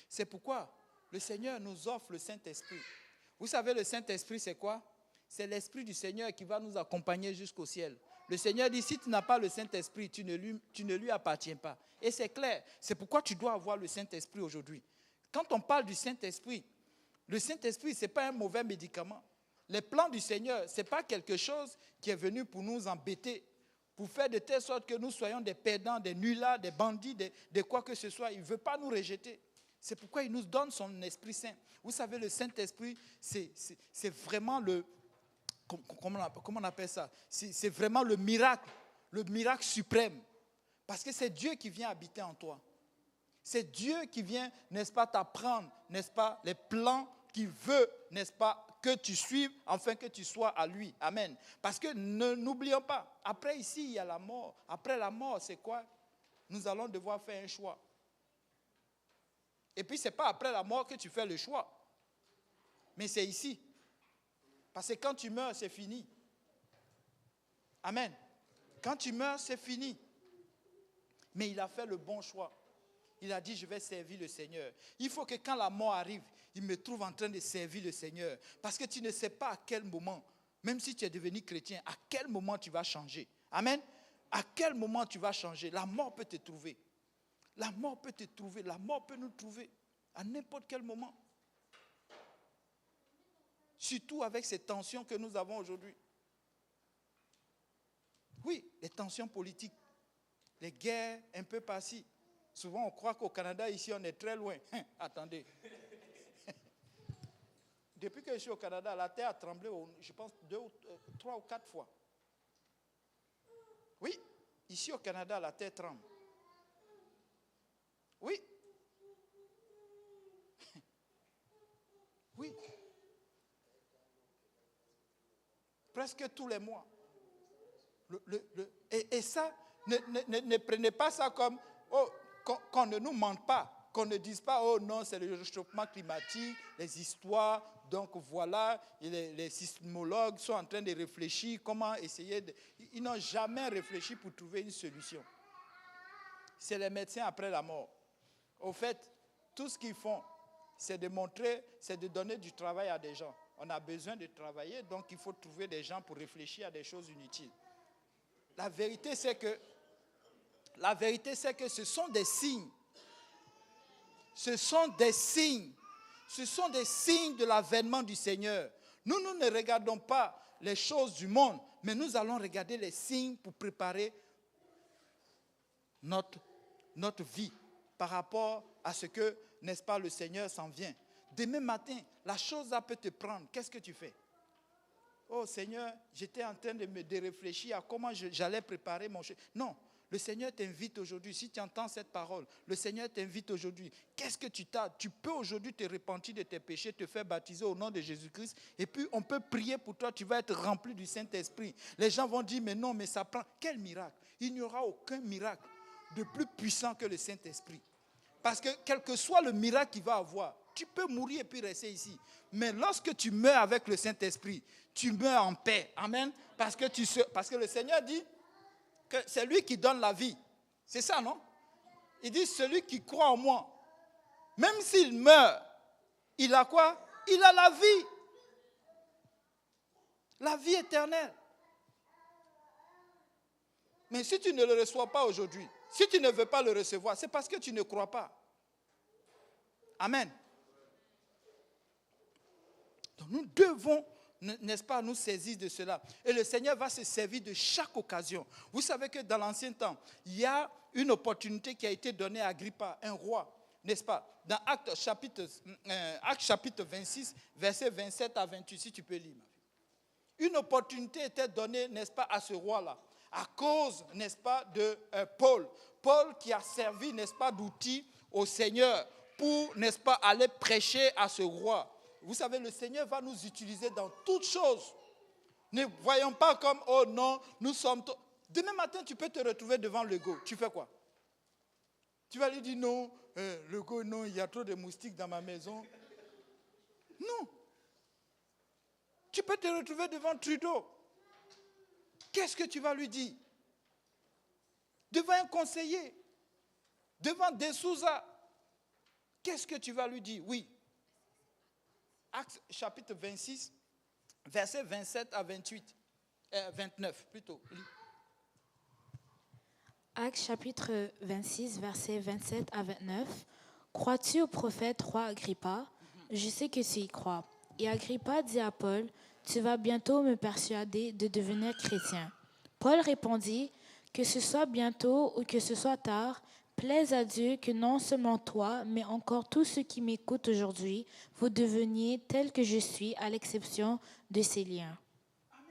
C'est pourquoi le Seigneur nous offre le Saint-Esprit. Vous savez, le Saint-Esprit, c'est quoi? C'est l'Esprit du Seigneur qui va nous accompagner jusqu'au ciel. Le Seigneur dit, si tu n'as pas le Saint-Esprit, tu ne lui appartiens pas. Et c'est clair. C'est pourquoi tu dois avoir le Saint-Esprit aujourd'hui. Quand on parle du Saint-Esprit, le Saint-Esprit, ce n'est pas un mauvais médicament. Les plans du Seigneur, ce n'est pas quelque chose qui est venu pour nous embêter, pour faire de telle sorte que nous soyons des perdants, des nullards, des bandits, de quoi que ce soit. Il ne veut pas nous rejeter. C'est pourquoi il nous donne son Esprit Saint. Vous savez, le Saint-Esprit, c'est vraiment comment on appelle ça? C'est vraiment le miracle suprême. Parce que c'est Dieu qui vient habiter en toi. C'est Dieu qui vient, n'est-ce pas, t'apprendre, n'est-ce pas, les plans qu'il veut, n'est-ce pas, que tu suives, afin que tu sois à lui. Amen. Parce que n'oublions pas, après ici, il y a la mort. Après la mort, c'est quoi? Nous allons devoir faire un choix. Et puis, ce n'est pas après la mort que tu fais le choix. Mais c'est ici. Parce que quand tu meurs, c'est fini. Amen. Quand tu meurs, c'est fini. Mais il a fait le bon choix. Il a dit, je vais servir le Seigneur. Il faut que quand la mort arrive, il me trouve en train de servir le Seigneur. Parce que tu ne sais pas à quel moment, même si tu es devenu chrétien, à quel moment tu vas changer. Amen. À quel moment tu vas changer. La mort peut te trouver. La mort peut te trouver. La mort peut nous trouver à n'importe quel moment. Surtout avec ces tensions que nous avons aujourd'hui. Oui, les tensions politiques. Les guerres un peu par-ci. Souvent, on croit qu'au Canada, ici, on est très loin. Attendez. Depuis que je suis au Canada, la terre a tremblé, je pense, 3 ou 4 fois. Oui, ici au Canada, la terre tremble. Oui. Oui. Presque tous les mois. Et ça, ne prenez pas ça comme... Oh, qu'on ne nous mente pas, qu'on ne dise pas, oh non, c'est le réchauffement climatique, les histoires, donc voilà, les sismologues sont en train de réfléchir, comment essayer de... Ils n'ont jamais réfléchi pour trouver une solution. C'est les médecins après la mort. Au fait, tout ce qu'ils font, c'est de montrer, c'est de donner du travail à des gens. On a besoin de travailler, donc il faut trouver des gens pour réfléchir à des choses inutiles. La vérité, c'est que ce sont des signes. Ce sont des signes. Ce sont des signes de l'avènement du Seigneur. Nous ne regardons pas les choses du monde, mais nous allons regarder les signes pour préparer notre vie par rapport à ce que, n'est-ce pas, le Seigneur s'en vient. Demain matin, la chose là peut te prendre. Qu'est-ce que tu fais? Oh Seigneur, j'étais en train de réfléchir à comment j'allais préparer mon chemin. Non. Le Seigneur t'invite aujourd'hui, si tu entends cette parole, le Seigneur t'invite aujourd'hui. Qu'est-ce que tu t'as? Tu peux aujourd'hui te repentir de tes péchés, te faire baptiser au nom de Jésus-Christ. Et puis on peut prier pour toi, tu vas être rempli du Saint-Esprit. Les gens vont dire, mais non, mais ça prend. Quel miracle? Il n'y aura aucun miracle de plus puissant que le Saint-Esprit. Parce que quel que soit le miracle qu'il va avoir, tu peux mourir et puis rester ici. Mais lorsque tu meurs avec le Saint-Esprit, tu meurs en paix. Amen. Parce que le Seigneur dit, que c'est lui qui donne la vie. C'est ça, non? Il dit, celui qui croit en moi, même s'il meurt, il a quoi? Il a la vie. La vie éternelle. Mais si tu ne le reçois pas aujourd'hui, si tu ne veux pas le recevoir, c'est parce que tu ne crois pas. Amen. Donc nous devons, n'est-ce pas, nous saisir de cela. Et le Seigneur va se servir de chaque occasion. Vous savez que dans l'ancien temps, il y a une opportunité qui a été donnée à Agrippa, un roi, n'est-ce pas? Dans Actes chapitre 26, versets 27 à 28, si tu peux lire. Une opportunité était donnée, n'est-ce pas, à ce roi-là, à cause, n'est-ce pas, de Paul. Paul qui a servi, n'est-ce pas, d'outil au Seigneur pour, n'est-ce pas, aller prêcher à ce roi. Vous savez, le Seigneur va nous utiliser dans toutes choses. Ne voyons pas comme, oh non, nous sommes... Demain matin, tu peux te retrouver devant le go. Tu fais quoi? Tu vas lui dire, non, le go, non, il y a trop de moustiques dans ma maison. Non. Tu peux te retrouver devant Trudeau. Qu'est-ce que tu vas lui dire? Devant un conseiller. Devant De Souza. Qu'est-ce que tu vas lui dire? Oui. Actes chapitre 26, versets 27 à 28. 29 plutôt. Actes chapitre 26, versets 27 à 29. Crois-tu au prophète roi Agrippa? Je sais que tu y crois. Et Agrippa dit à Paul, tu vas bientôt me persuader de devenir chrétien. Paul répondit, que ce soit bientôt ou que ce soit tard, plaise à Dieu que non seulement toi, mais encore tous ceux qui m'écoutent aujourd'hui, vous deveniez tels que je suis, à l'exception de ces liens. Amen.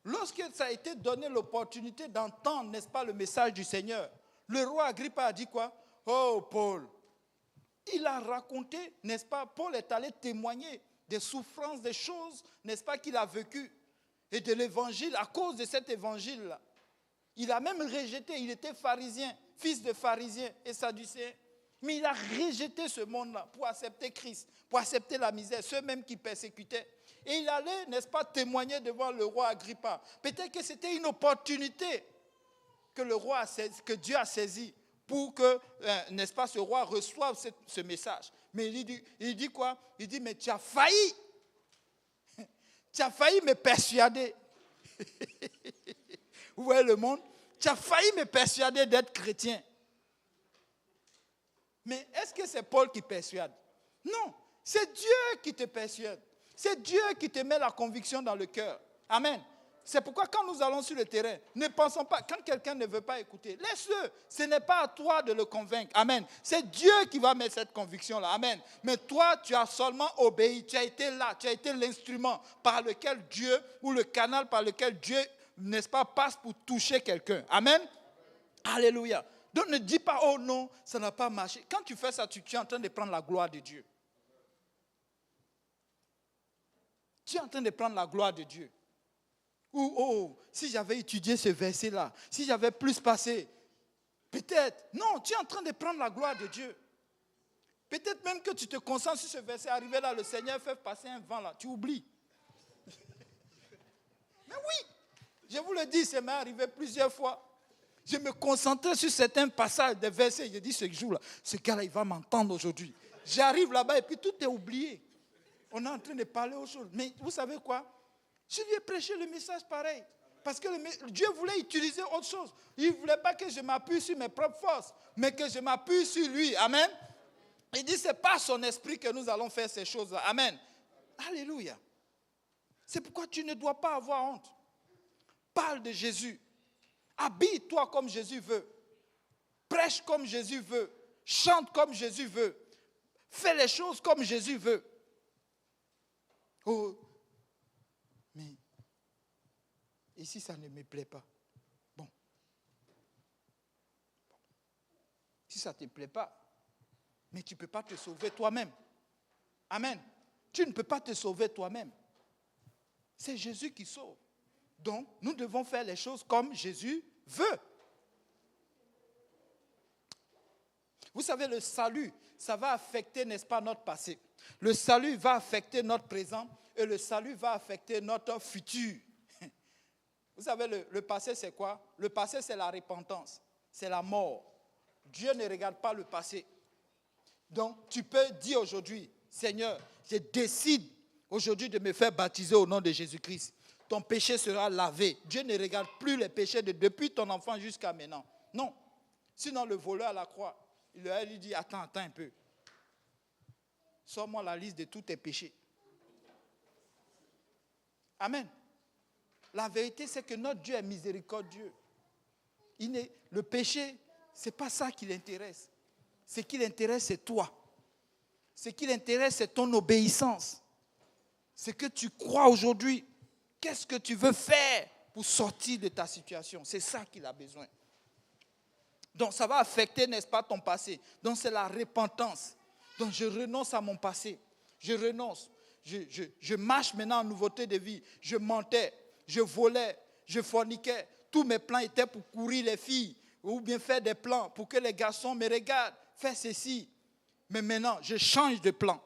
lorsque ça a été donné l'opportunité d'entendre, n'est-ce pas, le message du Seigneur, le roi Agrippa a dit quoi? Oh, Paul. Il a raconté, n'est-ce pas, Paul est allé témoigner des souffrances, des choses, n'est-ce pas, qu'il a vécues. Et de l'évangile, à cause de cet évangile-là. Il a même rejeté, il était pharisien, fils de pharisien et sadducéen. Mais il a rejeté ce monde-là pour accepter Christ, pour accepter la misère, ceux même qui persécutaient. Et il allait, n'est-ce pas, témoigner devant le roi Agrippa. Peut-être que c'était une opportunité que que Dieu a saisi pour que, n'est-ce pas, ce roi reçoive ce message. Mais il dit quoi? Il dit, mais tu as failli. Tu as failli me persuader. Vous voyez le monde? Tu as failli me persuader d'être chrétien. Mais est-ce que c'est Paul qui persuade? Non, c'est Dieu qui te persuade. C'est Dieu qui te met la conviction dans le cœur. Amen. C'est pourquoi quand nous allons sur le terrain, ne pensons pas, quand quelqu'un ne veut pas écouter, laisse-le. Ce n'est pas à toi de le convaincre. Amen. C'est Dieu qui va mettre cette conviction-là. Amen. Mais toi, tu as seulement obéi. Tu as été là. Tu as été l'instrument par lequel Dieu, ou le canal par lequel Dieu, n'est-ce pas, passe pour toucher quelqu'un. Amen. Alléluia. Donc ne dis pas, oh non, ça n'a pas marché. Quand tu fais ça, tu es en train de prendre la gloire de Dieu. Tu es en train de prendre la gloire de Dieu. Ou, oh, si j'avais étudié ce verset-là, si j'avais plus passé, peut-être. Non, tu es en train de prendre la gloire de Dieu. Peut-être même que tu te concentres sur ce verset, arrivé là, le Seigneur fait passer un vent là, tu oublies. Mais oui, je vous le dis, ça m'est arrivé plusieurs fois. Je me concentrais sur certains passages des versets. Je dis ce jour-là, ce gars-là, il va m'entendre aujourd'hui. J'arrive là-bas et puis tout est oublié. On est en train de parler aux choses. Mais vous savez quoi? Je lui ai prêché le message pareil. Parce que Dieu voulait utiliser autre chose. Il ne voulait pas que je m'appuie sur mes propres forces, mais que je m'appuie sur lui. Amen. Il dit, ce n'est pas son esprit que nous allons faire ces choses-là. Amen. Alléluia. C'est pourquoi tu ne dois pas avoir honte. Parle de Jésus. Habille-toi comme Jésus veut. Prêche comme Jésus veut. Chante comme Jésus veut. Fais les choses comme Jésus veut. Oh, mais ici ça ne me plaît pas. Bon. Si ça ne te plaît pas, mais tu ne peux pas te sauver toi-même. Amen. Tu ne peux pas te sauver toi-même. C'est Jésus qui sauve. Donc, nous devons faire les choses comme Jésus veut. Vous savez, le salut, ça va affecter, n'est-ce pas, notre passé. Le salut va affecter notre présent et le salut va affecter notre futur. Vous savez, le passé, c'est quoi? Le passé, c'est la repentance, c'est la mort. Dieu ne regarde pas le passé. Donc, tu peux dire aujourd'hui, Seigneur, je décide aujourd'hui de me faire baptiser au nom de Jésus-Christ. Ton péché sera lavé. Dieu ne regarde plus les péchés depuis ton enfant jusqu'à maintenant. Non. Sinon, le voleur à la croix, il lui dit, attends un peu. Sors-moi la liste de tous tes péchés. Amen. La vérité, c'est que notre Dieu est miséricordieux. Le péché, ce n'est pas ça qui l'intéresse. Ce qui l'intéresse, c'est toi. Ce qui l'intéresse, c'est ton obéissance. Ce que tu crois aujourd'hui. Qu'est-ce que tu veux faire pour sortir de ta situation? C'est ça qu'il a besoin. Donc, ça va affecter, n'est-ce pas, ton passé. Donc, c'est la repentance. Donc, je renonce à mon passé. Je renonce. Je marche maintenant en nouveauté de vie. Je mentais, je volais, je forniquais. Tous mes plans étaient pour courir les filles ou bien faire des plans pour que les garçons me regardent. Faire ceci. Mais maintenant, je change de plan.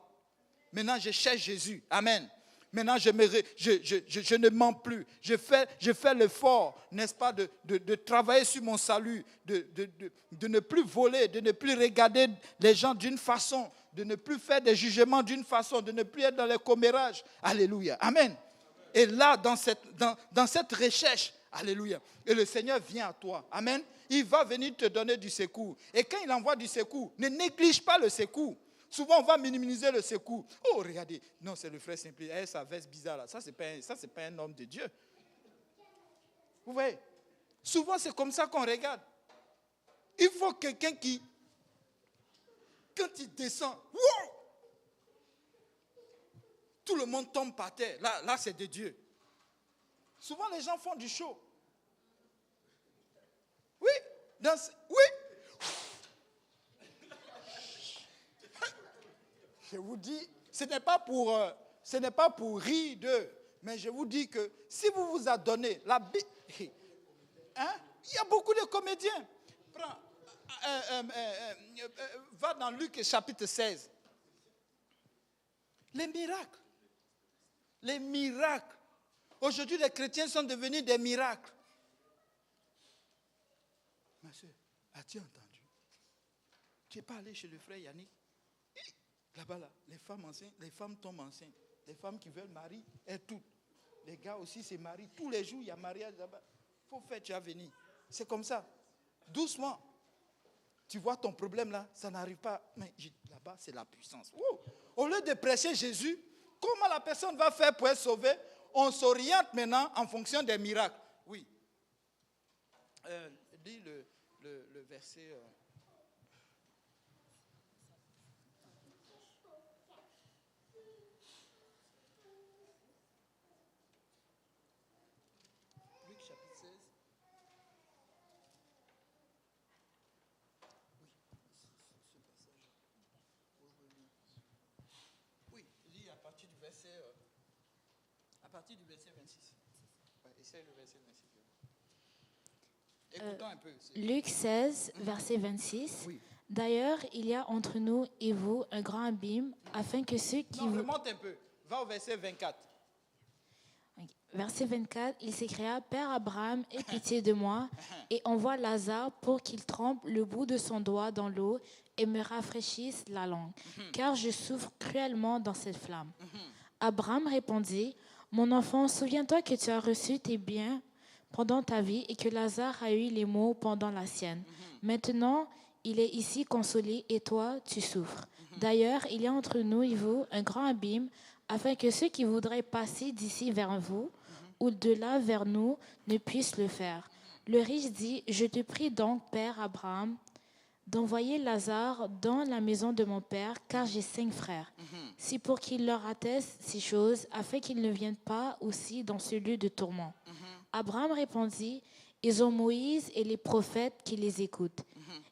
Maintenant, je cherche Jésus. Amen. Maintenant, je ne mens plus. Je fais l'effort, n'est-ce pas, de travailler sur mon salut, de ne plus voler, de ne plus regarder les gens d'une façon, de ne plus faire des jugements d'une façon, de ne plus être dans les commérages. Alléluia. Amen. Et là, dans cette recherche, alléluia, et le Seigneur vient à toi. Amen. Il va venir te donner du secours. Et quand il envoie du secours, ne néglige pas le secours. Souvent, on va minimiser le secours. Oh, regardez. Non, c'est le frère Simple. Sa veste bizarre là. Ça, c'est pas un homme de Dieu. Vous voyez? Souvent, c'est comme ça qu'on regarde. Il faut quelqu'un qui, quand il descend, wow, tout le monde tombe par terre. Là, c'est de Dieu. Souvent, les gens font du show. Oui, oui. Je vous dis, ce n'est pas pour rire d'eux, mais je vous dis que si vous vous adonnez, il y a beaucoup de comédiens. Va dans Luc chapitre 16. Les miracles. Les miracles. Aujourd'hui, les chrétiens sont devenus des miracles. Ma soeur, as-tu entendu? Tu n'es pas allé chez le frère Yannick? Là-bas, là, les femmes enceintes, les femmes tombent enceintes. Les femmes qui veulent marier, elles toutes. Les gars aussi se marient. Tous les jours, il y a mariage là-bas. Il faut faire, tu vas venir. C'est comme ça. Doucement. Tu vois ton problème là, ça n'arrive pas. Mais là-bas, c'est la puissance. Wow. Au lieu de prêcher Jésus, comment la personne va faire pour être sauvée? On s'oriente maintenant en fonction des miracles. Oui. Dis le verset. Luc chapitre 16. Oui, lis à partir du verset 26. Ouais, essaye le verset 26. Écoutons un peu. Luc 16, verset 26. Oui. D'ailleurs, il y a entre nous et vous un grand abîme, afin que ceux qui Non, vous... remonte un peu. Va au verset 24. Verset 24, il s'écria, Père Abraham, aie pitié de moi, et envoie Lazare pour qu'il trempe le bout de son doigt dans l'eau et me rafraîchisse la langue, car je souffre cruellement dans cette flamme. Abraham répondit, Mon enfant, souviens-toi que tu as reçu tes biens pendant ta vie et que Lazare a eu les maux pendant la sienne. Maintenant, il est ici consolé et toi, tu souffres. D'ailleurs, il y a entre nous et vous un grand abîme, afin que ceux qui voudraient passer d'ici vers vous ou de là vers nous ne puissent le faire. Le riche dit, je te prie donc, Père Abraham, d'envoyer Lazare dans la maison de mon père, car j'ai 5 frères. C'est pour qu'il leur atteste ces choses, afin qu'ils ne viennent pas aussi dans ce lieu de tourment. Abraham répondit, ils ont Moïse et les prophètes qui les écoutent.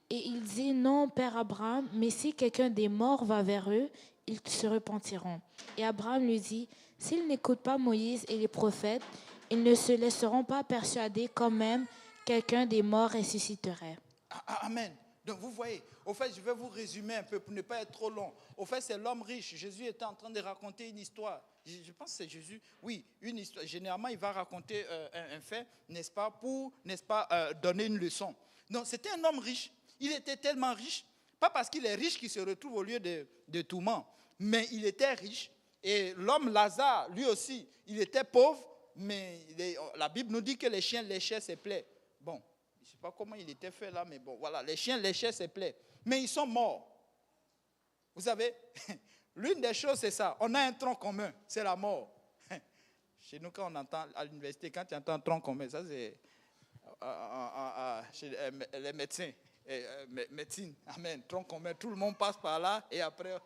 Et il dit, non, Père Abraham, mais si quelqu'un des morts va vers eux, ils se repentiront. Et Abraham lui dit, s'ils n'écoutent pas Moïse et les prophètes, ils ne se laisseront pas persuader quand même quelqu'un des morts ressusciterait. Amen. Donc vous voyez, au fait, je vais vous résumer un peu pour ne pas être trop long. Au fait, c'est l'homme riche. Jésus était en train de raconter une histoire. Je pense que c'est Jésus. Oui, une histoire. Généralement, il va raconter un fait, n'est-ce pas, pour, n'est-ce pas, donner une leçon. Donc, c'était un homme riche. Il était tellement riche, pas parce qu'il est riche qu'il se retrouve au lieu de tourment, mais il était riche. Et l'homme Lazare, lui aussi, il était pauvre, mais la Bible nous dit que les chiens léchaient ses plaies. Bon, je ne sais pas comment il était fait là, mais bon, voilà, les chiens léchaient ses plaies. Mais ils sont morts. Vous savez, l'une des choses, c'est ça. On a un tronc commun, c'est la mort. Chez nous, quand on entend à l'université, quand tu entends un tronc commun, ça c'est chez les médecins. Médecine, amen, tronc commun, tout le monde passe par là et après,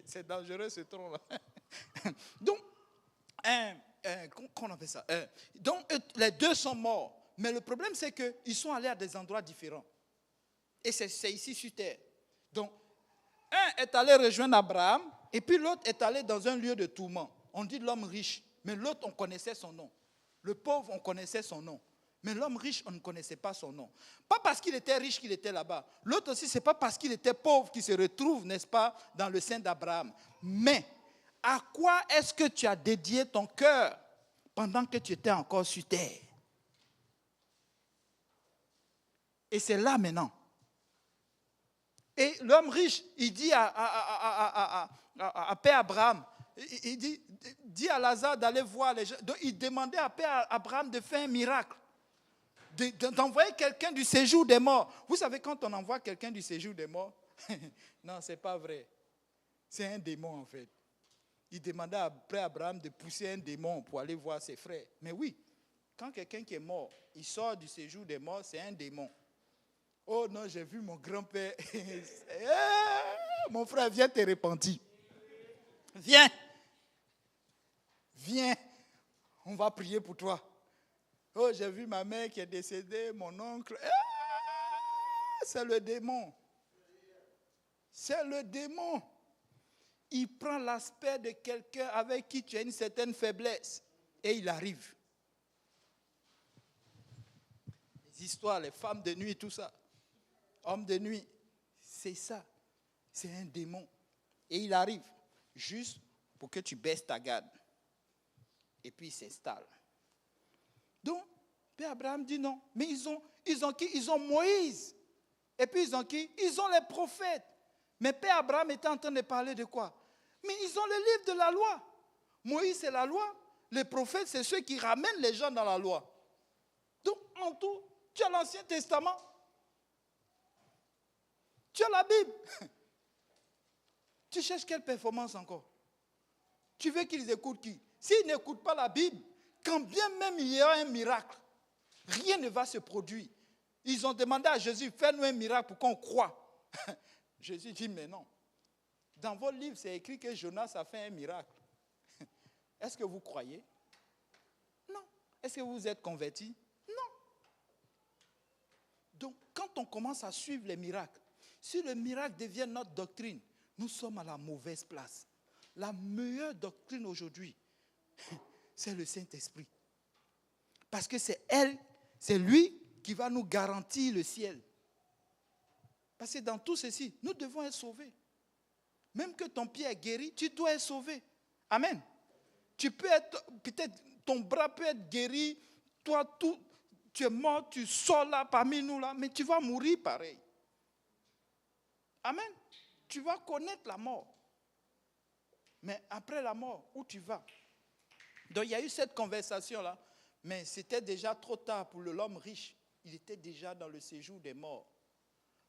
c'est dangereux ce tronc-là. Donc, comment on appelle ça? Donc, les deux sont morts, mais le problème c'est qu'ils sont allés à des endroits différents. Et c'est ici sur terre. Donc, un est allé rejoindre Abraham et puis l'autre est allé dans un lieu de tourment. On dit l'homme riche, mais l'autre on connaissait son nom. Le pauvre, on connaissait son nom. Mais l'homme riche, on ne connaissait pas son nom. Pas parce qu'il était riche qu'il était là-bas. L'autre aussi, ce n'est pas parce qu'il était pauvre qu'il se retrouve, n'est-ce pas, dans le sein d'Abraham. Mais à quoi est-ce que tu as dédié ton cœur pendant que tu étais encore sur terre? Et c'est là maintenant. Et l'homme riche, il dit à Père Abraham, il dit à Lazare d'aller voir les gens. Donc il demandait à Père Abraham de faire un miracle. D'envoyer quelqu'un du séjour des morts. Vous savez, quand on envoie quelqu'un du séjour des morts, non, ce n'est pas vrai. C'est un démon en fait. Il demandait à Père Abraham de pousser un démon pour aller voir ses frères. Mais oui, quand quelqu'un qui est mort, il sort du séjour des morts, c'est un démon. Oh non, j'ai vu mon grand-père. Mon frère, viens te repentir. Viens. on va prier pour toi. Oh, j'ai vu ma mère qui est décédée, mon oncle. C'est le démon. C'est le démon. Il prend l'aspect de quelqu'un avec qui tu as une certaine faiblesse et il arrive. Les histoires, les femmes de nuit, tout ça. Hommes de nuit, c'est ça. C'est un démon. Et il arrive juste pour que tu baisses ta garde. Et puis il s'installe. Donc, Père Abraham dit non. Mais ils ont qui? Ils ont Moïse. Et puis ils ont qui? Ils ont les prophètes. Mais Père Abraham était en train de parler de quoi? Mais ils ont le livre de la loi. Moïse, c'est la loi. Les prophètes, c'est ceux qui ramènent les gens dans la loi. Donc, en tout, tu as l'Ancien Testament. Tu as la Bible. Tu cherches quelle performance encore? Tu veux qu'ils écoutent qui? S'ils n'écoutent pas la Bible, quand bien même il y a un miracle, rien ne va se produire. Ils ont demandé à Jésus, fais-nous un miracle pour qu'on croie. Jésus dit, mais non. Dans votre livre, c'est écrit que Jonas a fait un miracle. Est-ce que vous croyez? Non. Est-ce que vous êtes convertis? Non. Donc, quand on commence à suivre les miracles, si le miracle devient notre doctrine, nous sommes à la mauvaise place. La meilleure doctrine aujourd'hui, c'est le Saint-Esprit. Parce que c'est lui qui va nous garantir le ciel. Parce que dans tout ceci, nous devons être sauvés. Même que ton pied est guéri, tu dois être sauvé. Amen. Tu peux être, peut-être ton bras peut être guéri, toi, tu es mort, tu sors là parmi nous là, mais tu vas mourir pareil. Amen. Tu vas connaître la mort. Mais après la mort, où tu vas? Donc il y a eu cette conversation-là, mais c'était déjà trop tard pour l'homme riche. Il était déjà dans le séjour des morts.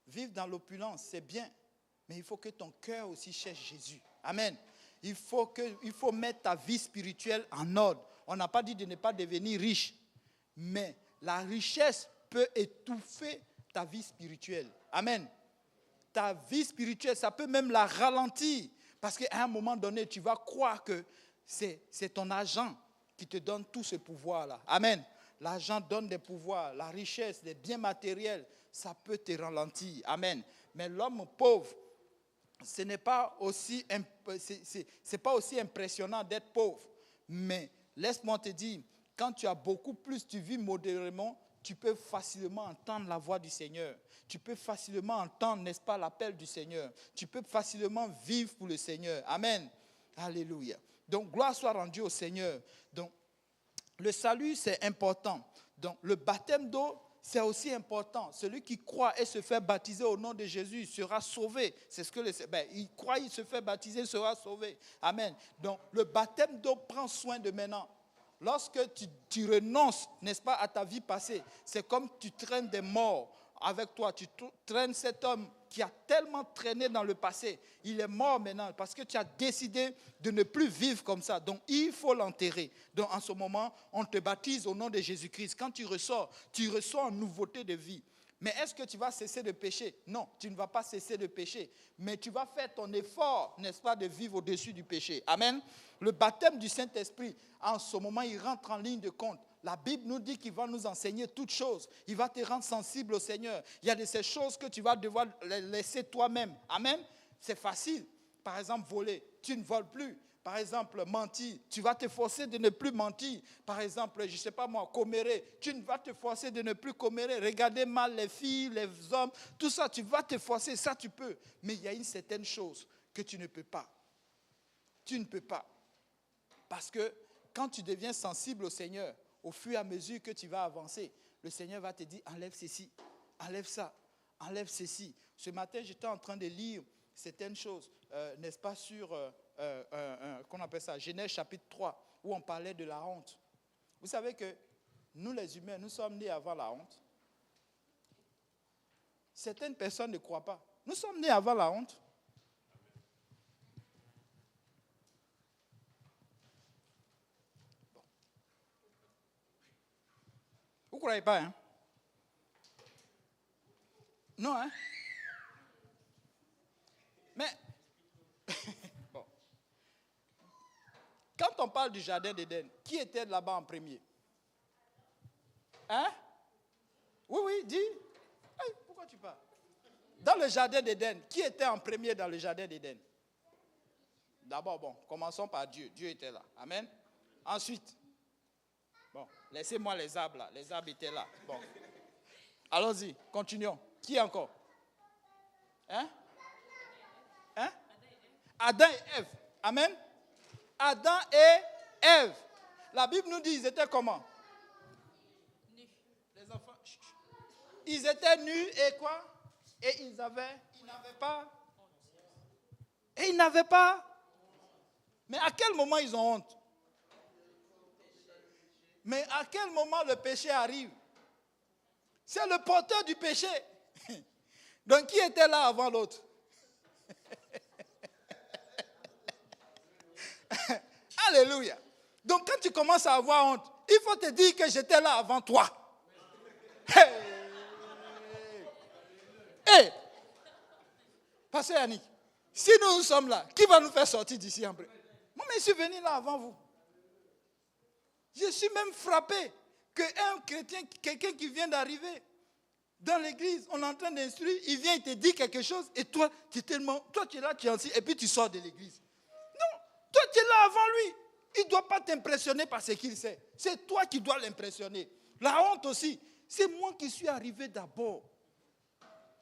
Vivre dans l'opulence, c'est bien, mais il faut que ton cœur aussi cherche Jésus. Amen. Il faut mettre ta vie spirituelle en ordre. On n'a pas dit de ne pas devenir riche, mais la richesse peut étouffer ta vie spirituelle. Amen. Ta vie spirituelle, ça peut même la ralentir. Parce qu'à un moment donné, tu vas croire que c'est ton argent qui te donne tout ce pouvoir-là. Amen. L'argent donne des pouvoirs, la richesse, les biens matériels, ça peut te ralentir. Amen. Mais l'homme pauvre, ce n'est pas aussi, c'est pas aussi impressionnant d'être pauvre. Mais laisse-moi te dire, quand tu as beaucoup plus, tu vis modérément, tu peux facilement entendre la voix du Seigneur. Tu peux facilement entendre, n'est-ce pas, l'appel du Seigneur. Tu peux facilement vivre pour le Seigneur. Amen. Alléluia. Donc, gloire soit rendue au Seigneur. Donc, le salut, c'est important. Donc, le baptême d'eau, c'est aussi important. Celui qui croit et se fait baptiser au nom de Jésus sera sauvé. C'est ce que il croit, il se fait baptiser, sera sauvé. Amen. Donc, le baptême d'eau prend soin de maintenant. Lorsque tu renonces, n'est-ce pas, à ta vie passée, c'est comme tu traînes des morts avec toi. Tu traînes cet homme qui a tellement traîné dans le passé. Il est mort maintenant parce que tu as décidé de ne plus vivre comme ça. Donc, il faut l'enterrer. Donc, en ce moment, on te baptise au nom de Jésus-Christ. Quand tu ressors en nouveauté de vie. Mais est-ce que tu vas cesser de pécher? Non, tu ne vas pas cesser de pécher. Mais tu vas faire ton effort, n'est-ce pas, de vivre au-dessus du péché. Amen. Le baptême du Saint-Esprit, en ce moment, il rentre en ligne de compte. La Bible nous dit qu'il va nous enseigner toutes choses. Il va te rendre sensible au Seigneur. Il y a de ces choses que tu vas devoir laisser toi-même. Amen. C'est facile. Par exemple, voler. Tu ne voles plus. Par exemple, mentir, tu vas te forcer de ne plus mentir. Par exemple, je ne sais pas moi, commérer, tu ne vas te forcer de ne plus commérer. Regarder mal les filles, les hommes, tout ça, tu vas te forcer, ça tu peux. Mais il y a une certaine chose que tu ne peux pas. Tu ne peux pas. Parce que quand tu deviens sensible au Seigneur, au fur et à mesure que tu vas avancer, le Seigneur va te dire, enlève ceci, enlève ça, enlève ceci. Ce matin, j'étais en train de lire certaines choses, n'est-ce pas, sur... qu'on appelle ça, Genèse chapitre 3, où on parlait de la honte. Vous savez que nous les humains, nous sommes nés avant la honte. Certaines personnes ne croient pas. Nous sommes nés avant la honte. Bon. Vous ne croyez pas, hein? Non, hein? Mais... Quand Quand on parle du jardin d'Éden, qui était là-bas en premier? Hein? Oui, dis. Hey, pourquoi tu parles? Dans le jardin d'Éden, qui était en premier dans le jardin d'Éden? D'abord, commençons par Dieu. Dieu était là. Amen. Ensuite, laissez-moi les arbres là. Les arbres étaient là. Bon. Allons-y, continuons. Qui encore? Hein? Adam et Ève. Amen. Adam et Ève. La Bible nous dit, ils étaient comment? Nus. Les enfants. Ils étaient nus et quoi? Et ils n'avaient pas. Mais à quel moment ils ont honte? Mais à quel moment le péché arrive? C'est le porteur du péché. Donc qui était là avant l'autre? Alléluia. Donc quand tu commences à avoir honte, il faut te dire que j'étais là avant toi. Hey. Pasteur Yannick, si nous sommes là, qui va nous faire sortir d'ici après? Moi, je suis venu là avant vous. Je suis même frappé qu'un chrétien, quelqu'un qui vient d'arriver dans l'église, on est en train d'instruire, il vient, il te dit quelque chose, et toi, tu es là, tu es assis, et puis tu sors de l'église. Non, toi, tu es là avant lui. Il ne doit pas t'impressionner par ce qu'il sait. C'est toi qui dois l'impressionner. La honte aussi, c'est moi qui suis arrivé d'abord.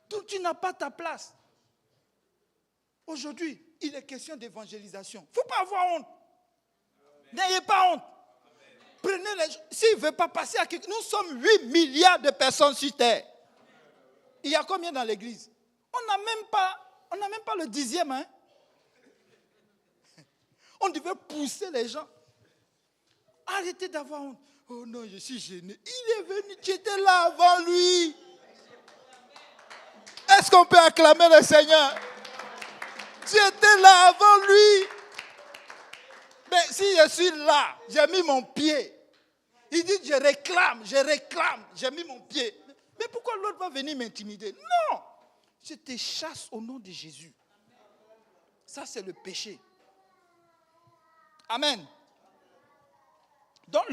Donc tu n'as pas ta place. Aujourd'hui, il est question d'évangélisation. Il ne faut pas avoir honte. N'ayez pas honte. Prenez les gens. S'il ne veut pas passer à quelque chose, nous sommes 8 milliards de personnes sur terre. Il y a combien dans l'église? On n'a même pas le 10e. Hein? On devait pousser les gens. Arrêtez d'avoir honte. Oh non, je suis gêné. Il est venu, tu étais là avant lui. Est-ce qu'on peut acclamer le Seigneur? Tu étais là avant lui. Mais si je suis là, j'ai mis mon pied. Il dit, je réclame, j'ai mis mon pied. Mais pourquoi l'autre va venir m'intimider? Non, je te chasse au nom de Jésus. Ça, c'est le péché. Amen. Donc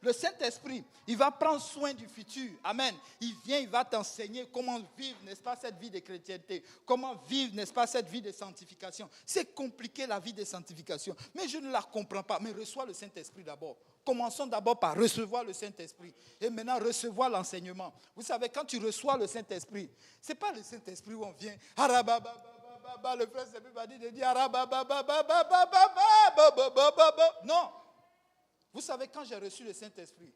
le Saint-Esprit, il va prendre soin du futur. Amen. Il vient, il va t'enseigner comment vivre, n'est-ce pas, cette vie de chrétienté. Comment vivre, n'est-ce pas, cette vie de sanctification. C'est compliqué la vie de sanctification. Mais je ne la comprends pas. Mais reçois le Saint-Esprit d'abord. Commençons d'abord par recevoir le Saint-Esprit. Et maintenant, recevoir l'enseignement. Vous savez, quand tu reçois le Saint-Esprit, ce n'est pas le Saint-Esprit où on vient. Le frère Sébé va dire non. Vous savez, quand j'ai reçu le Saint-Esprit,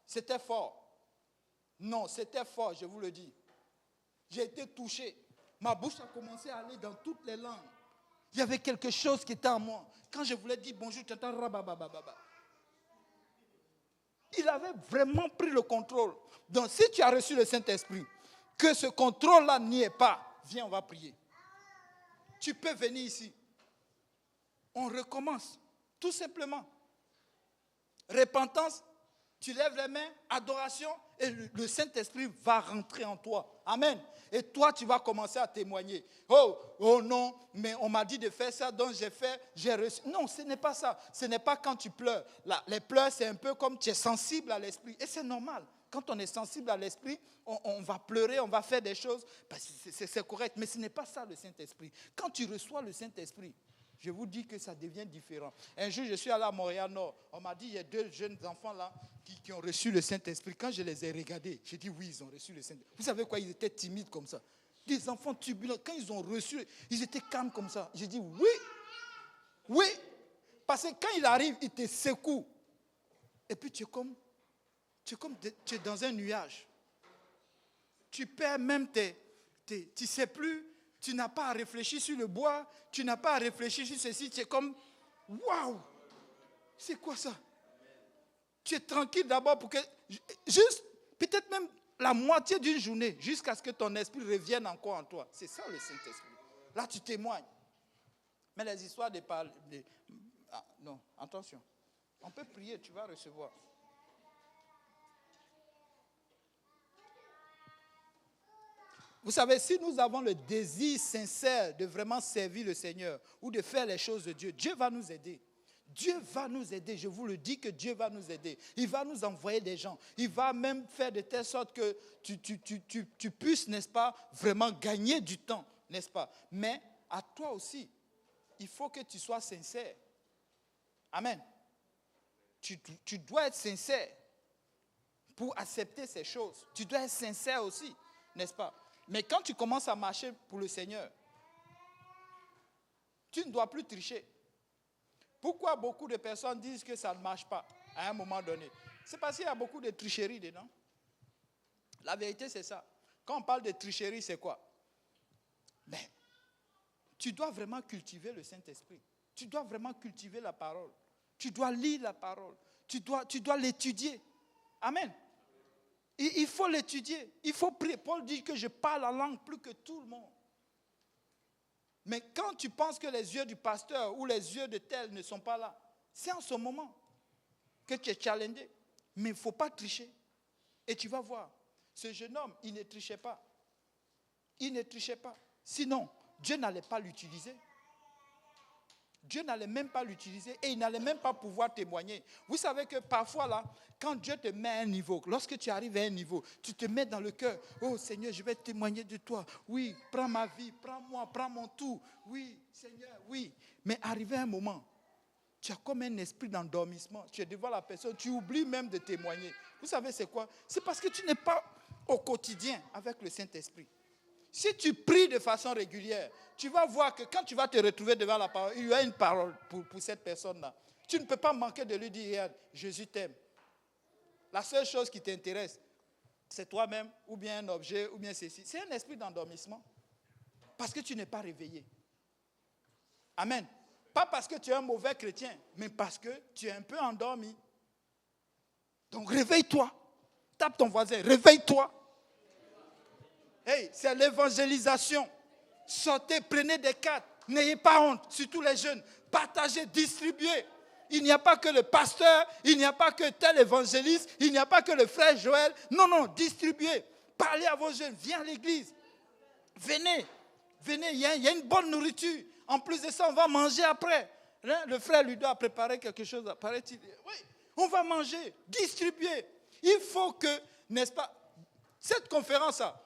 c'était fort. Non, c'était fort, je vous le dis. J'ai été touché. Ma bouche a commencé à aller dans toutes les langues. Il y avait quelque chose qui était en moi. Quand je voulais dire bonjour, tu entends rababababa. Il avait vraiment pris le contrôle. Donc, si tu as reçu le Saint-Esprit, que ce contrôle-là n'y est pas, viens, on va prier. Tu peux venir ici. On recommence, tout simplement. Repentance, tu lèves les mains, adoration, et le Saint-Esprit va rentrer en toi. Amen. Et toi, tu vas commencer à témoigner. Oh non, mais on m'a dit de faire ça, donc j'ai fait, j'ai reçu. Non, ce n'est pas ça. Ce n'est pas quand tu pleures. Là, les pleurs, c'est un peu comme tu es sensible à l'esprit. Et c'est normal. Quand on est sensible à l'esprit, on va pleurer, on va faire des choses. C'est correct, mais ce n'est pas ça le Saint-Esprit. Quand tu reçois le Saint-Esprit, je vous dis que ça devient différent. Un jour, je suis allé à Montréal-Nord. On m'a dit, il y a 2 jeunes enfants là qui ont reçu le Saint-Esprit. Quand je les ai regardés, j'ai dit, oui, ils ont reçu le Saint-Esprit. Vous savez quoi, ils étaient timides comme ça. Des enfants turbulents. Quand ils ont reçu, ils étaient calmes comme ça. J'ai dit, oui. Parce que quand il arrive, il te secoue. Et puis tu es dans un nuage. Tu perds même tu ne sais plus. Tu n'as pas à réfléchir sur le bois, tu n'as pas à réfléchir sur ceci, tu es comme, waouh, c'est quoi ça? Tu es tranquille d'abord pour que, juste, peut-être même la moitié d'une journée, jusqu'à ce que ton esprit revienne encore en toi. C'est ça le Saint-Esprit. Là, tu témoignes. Mais les histoires de parler, non, attention. On peut prier, tu vas recevoir. Vous savez, si nous avons le désir sincère de vraiment servir le Seigneur ou de faire les choses de Dieu, Dieu va nous aider. Dieu va nous aider. Je vous le dis que Dieu va nous aider. Il va nous envoyer des gens. Il va même faire de telle sorte que tu puisses, n'est-ce pas, vraiment gagner du temps, n'est-ce pas? Mais à toi aussi, il faut que tu sois sincère. Amen. Tu dois être sincère pour accepter ces choses. Tu dois être sincère aussi, n'est-ce pas? Mais quand tu commences à marcher pour le Seigneur, tu ne dois plus tricher. Pourquoi beaucoup de personnes disent que ça ne marche pas à un moment donné? C'est parce qu'il y a beaucoup de tricherie dedans. La vérité, c'est ça. Quand on parle de tricherie, c'est quoi? Mais tu dois vraiment cultiver le Saint-Esprit. Tu dois vraiment cultiver la parole. Tu dois lire la parole. Tu dois l'étudier. Amen. Il faut l'étudier. Il faut prier. Paul dit que je parle la langue plus que tout le monde. Mais quand tu penses que les yeux du pasteur ou les yeux de tel ne sont pas là, c'est en ce moment que tu es challengé. Mais il ne faut pas tricher. Et tu vas voir, ce jeune homme, il ne trichait pas. Il ne trichait pas. Sinon, Dieu n'allait pas l'utiliser. Dieu n'allait même pas l'utiliser et il n'allait même pas pouvoir témoigner. Vous savez que parfois là, quand Dieu te met à un niveau, lorsque tu arrives à un niveau, tu te mets dans le cœur, oh Seigneur, je vais témoigner de toi. Oui, prends ma vie, prends-moi, prends mon tout. Oui, Seigneur, oui. Mais arrivé à un moment, tu as comme un esprit d'endormissement. Tu es devant la personne, tu oublies même de témoigner. Vous savez c'est quoi? C'est parce que tu n'es pas au quotidien avec le Saint-Esprit. Si tu pries de façon régulière, tu vas voir que quand tu vas te retrouver devant la parole, il y a une parole pour cette personne-là. Tu ne peux pas manquer de lui dire, regarde, Jésus t'aime. La seule chose qui t'intéresse, c'est toi-même, ou bien un objet, ou bien ceci. C'est un esprit d'endormissement. Parce que tu n'es pas réveillé. Amen. Pas parce que tu es un mauvais chrétien, mais parce que tu es un peu endormi. Donc réveille-toi. Tape ton voisin, réveille-toi. Hey, c'est l'évangélisation. Sortez, prenez des cartes. N'ayez pas honte, surtout les jeunes. Partagez, distribuez. Il n'y a pas que le pasteur, il n'y a pas que tel évangéliste, il n'y a pas que le frère Joël. Non, non, distribuez. Parlez à vos jeunes, viens à l'église. Venez, il y a une bonne nourriture. En plus de ça, on va manger après. Le frère Ludo a préparé quelque chose, paraît-il. Oui, on va manger, distribuer. Il faut que, n'est-ce pas, cette conférence-là,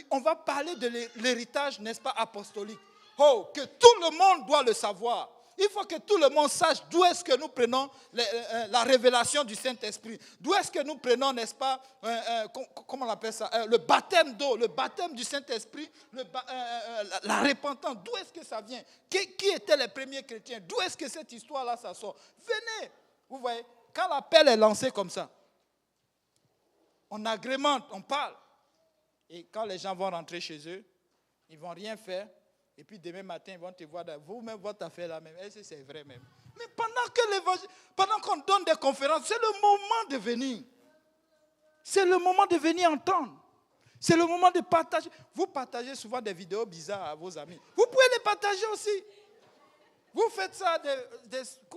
on va parler de l'héritage, n'est-ce pas, apostolique. Oh, que tout le monde doit le savoir. Il faut que tout le monde sache d'où est-ce que nous prenons la révélation du Saint-Esprit. D'où est-ce que nous prenons, n'est-ce pas, comment on appelle ça, le baptême d'eau, le baptême du Saint-Esprit, la repentance. D'où est-ce que ça vient? Qui étaient les premiers chrétiens? D'où est-ce que cette histoire-là, ça sort? Venez, vous voyez, quand l'appel est lancé comme ça, on agrémente, on parle. Et quand les gens vont rentrer chez eux, ils ne vont rien faire. Et puis demain matin, ils vont te voir, vous-même, votre affaire là même. Est-ce que c'est vrai même? Mais pendant qu'on donne des conférences, c'est le moment de venir. C'est le moment de venir entendre. C'est le moment de partager. Vous partagez souvent des vidéos bizarres à vos amis. Vous pouvez les partager aussi. Vous faites ça,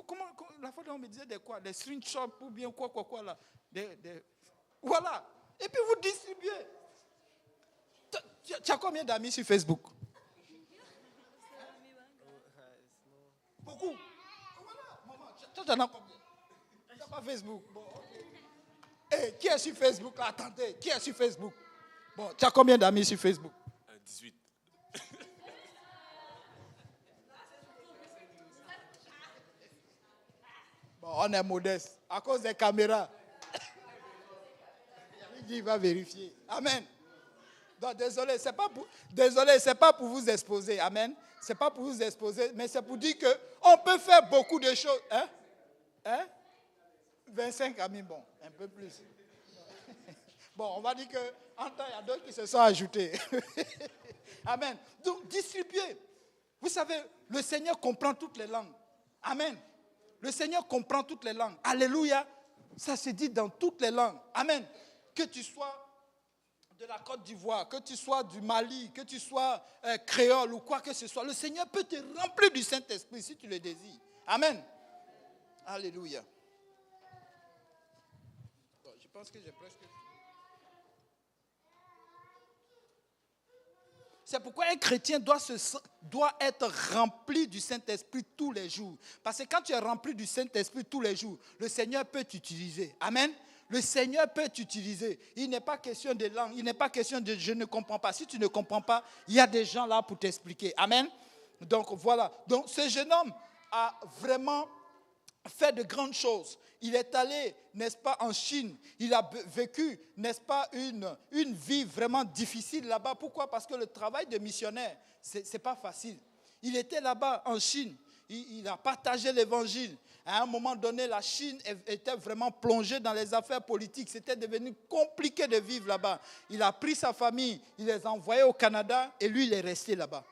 comment, la fois on me disait des quoi? Des screenshots ou bien quoi là. Voilà. Et puis vous distribuez. Tu as combien d'amis sur Facebook? Beaucoup. Voilà, maman, tu en as combien? Tu n'as pas Facebook. Bon, okay. Hey, qui est sur Facebook là? Attendez, qui est sur Facebook? Bon, tu as combien d'amis sur Facebook? 18. Bon, on est modeste. À cause des caméras. Il va vérifier. Amen. Donc, désolé, c'est pas pour vous exposer. Amen. C'est pas pour vous exposer, mais c'est pour dire qu'on peut faire beaucoup de choses. Hein? 25 amis, bon, un peu plus. Bon, on va dire qu'en temps, il y a d'autres qui se sont ajoutés. Amen. Donc, distribuez. Vous savez, le Seigneur comprend toutes les langues. Amen. Le Seigneur comprend toutes les langues. Alléluia. Ça se dit dans toutes les langues. Amen. Que tu sois de la Côte d'Ivoire, que tu sois du Mali, que tu sois créole ou quoi que ce soit, le Seigneur peut te remplir du Saint-Esprit si tu le désires. Amen. Alléluia. Bon, je pense que j'ai presque... C'est pourquoi un chrétien doit être rempli du Saint-Esprit tous les jours. Parce que quand tu es rempli du Saint-Esprit tous les jours, le Seigneur peut t'utiliser. Amen. Le Seigneur peut t'utiliser. Il n'est pas question de langue, il n'est pas question de je ne comprends pas. Si tu ne comprends pas, il y a des gens là pour t'expliquer. Amen. Donc voilà. Donc ce jeune homme a vraiment fait de grandes choses. Il est allé, n'est-ce pas, en Chine. Il a vécu, n'est-ce pas, une vie vraiment difficile là-bas. Pourquoi? Parce que le travail de missionnaire, ce n'est pas facile. Il était là-bas en Chine. Il a partagé l'évangile. À un moment donné, la Chine était vraiment plongée dans les affaires politiques. C'était devenu compliqué de vivre là-bas. Il a pris sa famille, il les a envoyés au Canada et lui, il est resté là-bas.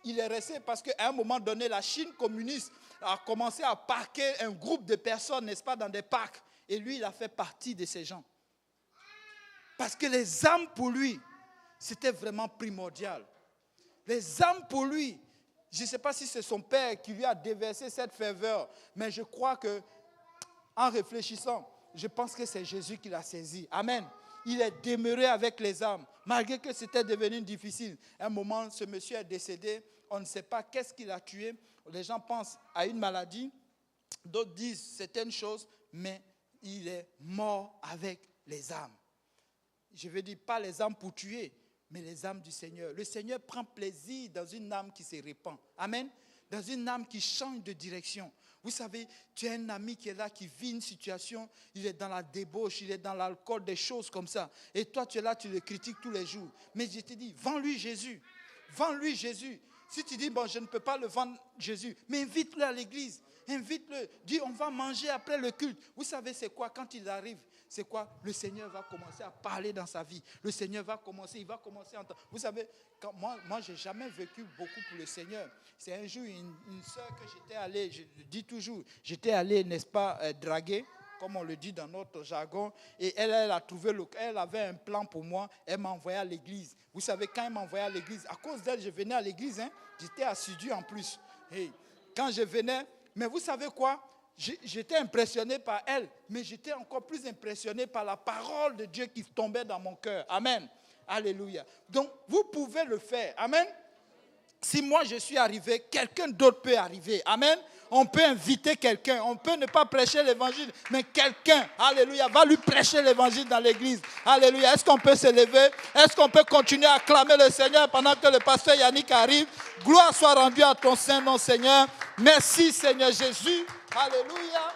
Il est resté parce qu'à un moment donné, la Chine communiste a commencé à parquer un groupe de personnes, n'est-ce pas, dans des parcs. Et lui, il a fait partie de ces gens. Parce que les âmes pour lui, c'était vraiment primordial. Les âmes pour lui, je ne sais pas si c'est son père qui lui a déversé cette ferveur, mais je crois que, en réfléchissant, je pense que c'est Jésus qui l'a saisi. Amen. Il est demeuré avec les âmes, malgré que c'était devenu difficile. À un moment, ce monsieur est décédé. On ne sait pas qu'est-ce qui l'a tué. Les gens pensent à une maladie. D'autres disent certaines choses, mais il est mort avec les âmes. Je veux dire, pas les âmes pour tuer, mais les âmes du Seigneur. Le Seigneur prend plaisir dans une âme qui se répand. Amen. Dans une âme qui change de direction. Vous savez, tu as un ami qui est là, qui vit une situation, il est dans la débauche, il est dans l'alcool, des choses comme ça. Et toi, tu es là, tu le critiques tous les jours. Mais je te dis, vends-lui Jésus. Vends-lui Jésus. Si tu dis, bon, je ne peux pas le vendre Jésus, mais invite-le à l'église. Invite-le. Dis, on va manger après le culte. Vous savez, c'est quoi quand il arrive? C'est quoi? Le Seigneur va commencer à parler dans sa vie. Le Seigneur va commencer, à entendre. Vous savez, moi je n'ai jamais vécu beaucoup pour le Seigneur. C'est un jour, une soeur que j'étais allé, je le dis toujours, j'étais allé, n'est-ce pas, draguer, comme on le dit dans notre jargon. Et elle a trouvé, elle avait un plan pour moi. Elle m'a envoyé à l'église. Vous savez, quand elle m'a envoyé à l'église, à cause d'elle, je venais à l'église. J'étais assidu en plus. Hey, quand je venais, mais vous savez quoi? J'étais impressionné par elle, mais j'étais encore plus impressionné par la parole de Dieu qui tombait dans mon cœur. Amen. Alléluia. Donc, vous pouvez le faire. Amen. Si moi je suis arrivé, quelqu'un d'autre peut arriver. Amen. On peut inviter quelqu'un. On peut ne pas prêcher l'évangile, mais quelqu'un, alléluia, va lui prêcher l'évangile dans l'église. Alléluia. Est-ce qu'on peut se lever? Est-ce qu'on peut continuer à acclamer le Seigneur pendant que le pasteur Yannick arrive? Gloire soit rendue à ton saint nom, Seigneur. Merci, Seigneur Jésus. Alléluia.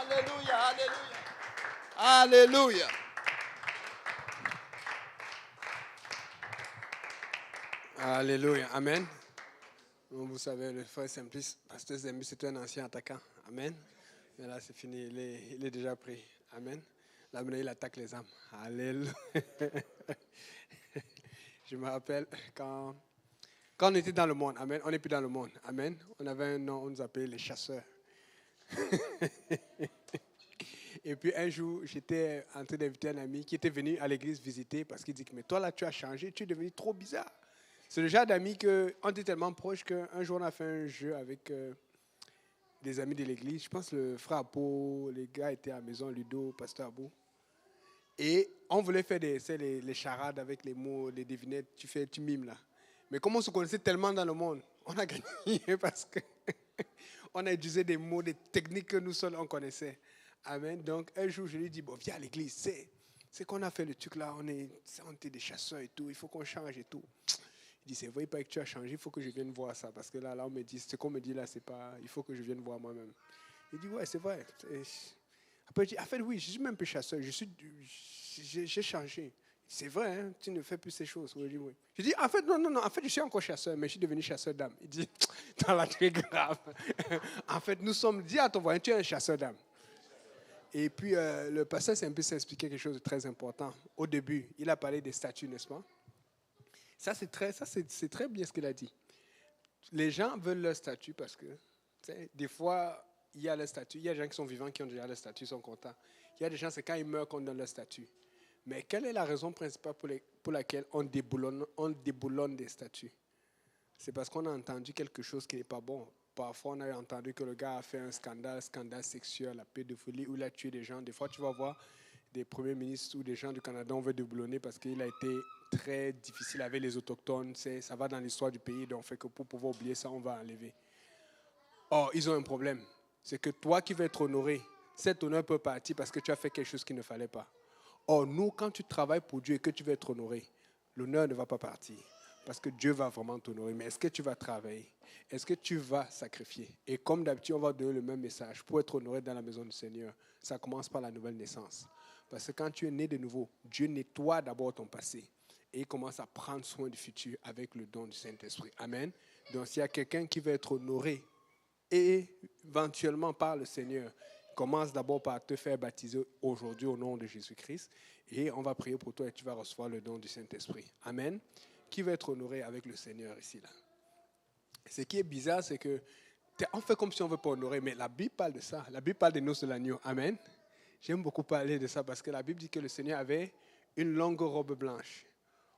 Alléluia, alléluia. Alléluia. Alléluia. Amen. Donc, vous savez, le frère Simplice, pasteur Zembi, c'est un ancien attaquant. Amen. Mais là, c'est fini. Il est déjà pris. Amen. Là, maintenant, il attaque les âmes. Alléluia. Je me rappelle quand on était dans le monde. Amen. On n'est plus dans le monde. Amen. On avait un nom, on nous appelait les chasseurs. Et puis un jour, j'étais en train d'inviter un ami qui était venu à l'église visiter parce qu'il dit que mais toi là, tu as changé, tu es devenu trop bizarre. C'est le genre d'amis qu'on était tellement proches qu'un jour on a fait un jeu avec des amis de l'église. Je pense que le frère Apo, les gars étaient à la maison, Ludo, pasteur Abou. Et on voulait faire les charades avec les mots, les devinettes, tu mimes là. Mais comme on se connaissait tellement dans le monde, on a gagné parce qu'on a utilisé des mots, des techniques que nous seuls on connaissait. Amen. Donc un jour je lui dis, bon, viens à l'église, c'est qu'on a fait le truc là, on était des chasseurs et tout, il faut qu'on change et tout. Il dit, c'est vrai pas que tu as changé, il faut que je vienne voir ça. Parce que là on me dit, ce qu'on me dit là, c'est pas, il faut que je vienne voir moi-même. Il dit, ouais, c'est vrai. Après, je dis, en fait, oui, je suis même plus chasseur, j'ai changé. C'est vrai, hein, tu ne fais plus ces choses. Oui, oui. Je dis, en fait, non, en fait, je suis encore chasseur, mais je suis devenu chasseur d'âmes. Il dit, dans la très grave. En fait, nous sommes, dis à ton voisin, tu es un chasseur d'âmes. Et puis, le pasteur s'est un peu expliqué quelque chose de très important. Au début, il a parlé des statuts, n'est-ce pas? Ça, c'est très bien ce qu'il a dit. Les gens veulent leur statut parce que, des fois, il y a leur statut. Il y a des gens qui sont vivants qui ont déjà leur statut, sont contents. Il y a des gens, c'est quand ils meurent qu'on donne leur statut. Mais quelle est la raison principale pour laquelle on déboulonne des statuts? C'est parce qu'on a entendu quelque chose qui n'est pas bon. Parfois, on a entendu que le gars a fait un scandale sexuel, la pédophilie, ou il a tué des gens. Des fois, tu vas voir des premiers ministres ou des gens du Canada, on veut déboulonner parce qu'il a été très difficile avec les autochtones. Ça va dans l'histoire du pays, donc fait que pour pouvoir oublier ça, on va enlever. Or, ils ont un problème. C'est que toi qui veux être honoré, cet honneur peut partir parce que tu as fait quelque chose qu'il ne fallait pas. Or, nous, quand tu travailles pour Dieu et que tu veux être honoré, l'honneur ne va pas partir. Parce que Dieu va vraiment t'honorer. Mais est-ce que tu vas travailler? Est-ce que tu vas sacrifier? Et comme d'habitude, on va donner le même message. Pour être honoré dans la maison du Seigneur, ça commence par la nouvelle naissance. Parce que quand tu es né de nouveau, Dieu nettoie d'abord ton passé. Et il commence à prendre soin du futur avec le don du Saint-Esprit. Amen. Donc, s'il y a quelqu'un qui veut être honoré et éventuellement par le Seigneur, commence d'abord par te faire baptiser aujourd'hui au nom de Jésus-Christ. Et on va prier pour toi et tu vas recevoir le don du Saint-Esprit. Amen. Qui va être honoré avec le Seigneur ici, là? Ce qui est bizarre, c'est que on fait comme si on ne veut pas honorer, mais la Bible parle de ça. La Bible parle des noces de l'agneau. Amen. J'aime beaucoup parler de ça parce que la Bible dit que le Seigneur avait une longue robe blanche.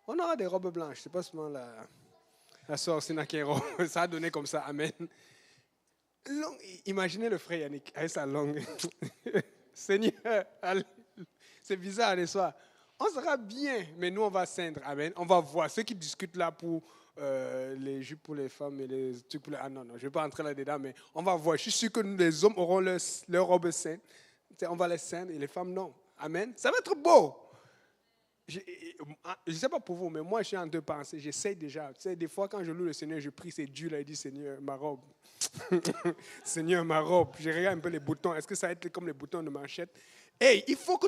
On aura des robes blanches. C'est pas seulement la sœur Sina qui est robe. Ça a donné comme ça. Amen. Imaginez le frère Yannick avec sa langue. Seigneur, c'est bizarre l'histoire. On sera bien, mais nous, on va ceindre. Amen. On va voir. Ceux qui discutent là pour les jupes pour les femmes et les trucs pour les... Ah non, je ne vais pas entrer là-dedans, mais on va voir. Je suis sûr que nous, les hommes auront leur robe sainte. On va les ceindre et les femmes, non. Amen. Ça va être beau. Je ne sais pas pour vous, mais moi, je suis en deux pensées. J'essaie déjà. Tu sais, des fois, quand je loue le Seigneur, je prie, c'est Dieu là, il dit, Seigneur, ma robe. Seigneur, ma robe. Je regarde un peu les boutons. Est-ce que ça va être comme les boutons de manchette? Hey, il faut que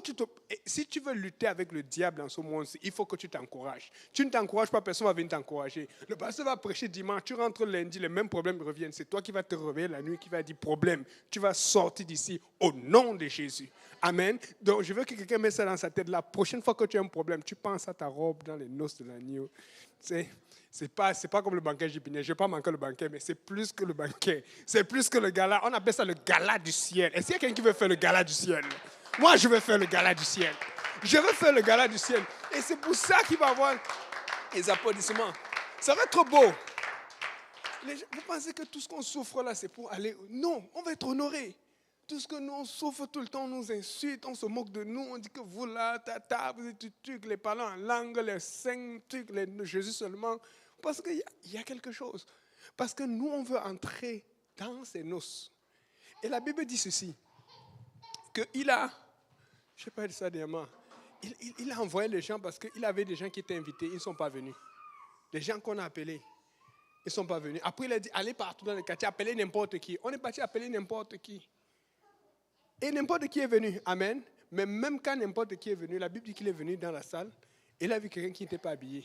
si tu veux lutter avec le diable dans ce monde-ci, il faut que tu t'encourages. Tu ne t'encourages pas, personne ne va venir t'encourager. Le pasteur va prêcher dimanche, tu rentres lundi, les mêmes problèmes reviennent. C'est toi qui vas te réveiller la nuit, qui va dire problème. Tu vas sortir d'ici au nom de Jésus. Amen. Donc, je veux que quelqu'un mette ça dans sa tête. La prochaine fois que tu as un problème, tu penses à ta robe dans les noces de l'agneau. C'est pas comme le banquet Jépinier. Je ne vais pas manquer le banquet, mais c'est plus que le banquet. C'est plus que le gala. On appelle ça le gala du ciel. Est-ce qu'il y a quelqu'un qui veut faire le gala du ciel? Moi, je veux faire le gala du ciel. Je veux faire le gala du ciel. Et c'est pour ça qu'il va y avoir les applaudissements. Ça va être beau. Vous pensez que tout ce qu'on souffre là, c'est pour aller... Non, on va être honoré. Tout ce que nous, on souffre tout le temps, on nous insulte, on se moque de nous, on dit que vous là, vous êtes trucs, les parlants en langue, les saints trucs, Jésus seulement. Parce qu'il y a quelque chose. Parce que nous, on veut entrer dans ces noces. Et la Bible dit ceci, qu'il a... Je ne sais pas de ça dernièrement. Il a envoyé les gens parce qu'il avait des gens qui étaient invités, ils ne sont pas venus. Les gens qu'on a appelés, ils ne sont pas venus. Après, il a dit, allez partout dans le quartier, appelez n'importe qui. On est parti appeler n'importe qui. Et n'importe qui est venu. Amen. Mais même quand n'importe qui est venu, la Bible dit qu'il est venu dans la salle, et il a vu quelqu'un qui n'était pas habillé.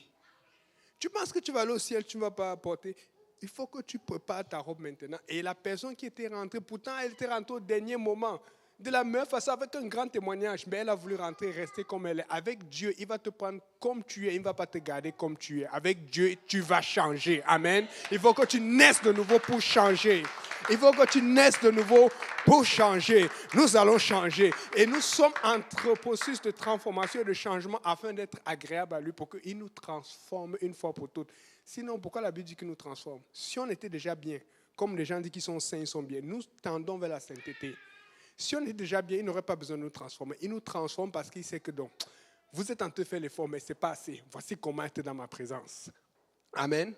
Tu penses que tu vas aller au ciel, tu ne vas pas apporter. Il faut que tu prépares ta robe maintenant. Et la personne qui était rentrée, pourtant elle était rentrée au dernier moment. De la meuf à ça avec un grand témoignage, mais elle a voulu rentrer, rester comme elle est. Avec Dieu, il va te prendre comme tu es, il ne va pas te garder comme tu es. Avec Dieu, tu vas changer. Amen. Il faut que tu naisses de nouveau pour changer. Il faut que tu naisses de nouveau pour changer. Nous allons changer. Et nous sommes en processus de transformation et de changement afin d'être agréables à lui pour qu'il nous transforme une fois pour toutes. Sinon, pourquoi la Bible dit qu'il nous transforme? Si on était déjà bien, comme les gens disent qu'ils sont saints, ils sont bien, nous tendons vers la sainteté. Si on est déjà bien, il n'aurait pas besoin de nous transformer. Il nous transforme parce qu'il sait que donc, vous êtes en train de faire l'effort, mais ce n'est pas assez. Voici comment être dans ma présence. Amen.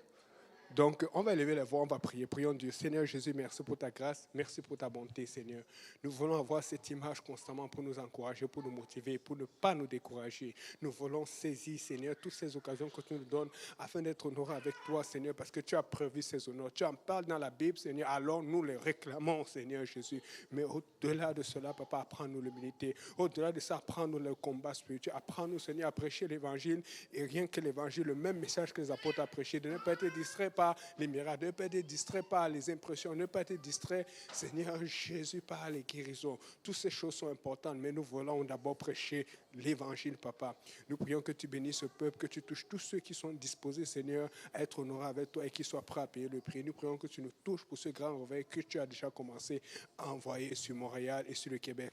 Donc, on va élever la voix, on va prier. Prions Dieu. Seigneur Jésus, merci pour ta grâce. Merci pour ta bonté, Seigneur. Nous voulons avoir cette image constamment pour nous encourager, pour nous motiver, pour ne pas nous décourager. Nous voulons saisir, Seigneur, toutes ces occasions que tu nous donnes afin d'être honorés avec toi, Seigneur, parce que tu as prévu ces honneurs. Tu en parles dans la Bible, Seigneur. Alors, nous les réclamons, Seigneur Jésus. Mais au-delà de cela, Papa, apprends-nous l'humilité. Au-delà de ça, apprends-nous le combat spirituel. Apprends-nous, Seigneur, à prêcher l'Évangile. Et rien que l'Évangile, le même message que les apôtres ont prêché, de ne pas être distrait par les miracles, de ne pas être distrait par les impressions, de ne pas être distrait, Seigneur Jésus, par les guérisons. Toutes ces choses sont importantes, mais nous voulons d'abord prêcher l'Évangile, Papa. Nous prions que tu bénisses ce peuple, que tu touches tous ceux qui sont disposés, Seigneur, à être honorés avec toi et qui soient prêts à payer le prix. Nous prions que tu nous touches pour ce grand réveil que tu as déjà commencé à envoyer sur Montréal et sur le Québec.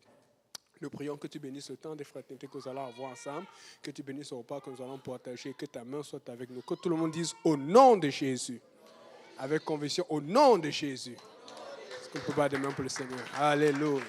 Nous prions que tu bénisses le temps de fraternité que nous allons avoir ensemble, que tu bénisses le repas que nous allons partager, que ta main soit avec nous, que tout le monde dise au nom de Jésus, avec conviction, au nom de Jésus. Est-ce qu'on peut battre des mains pour le Seigneur? Alléluia.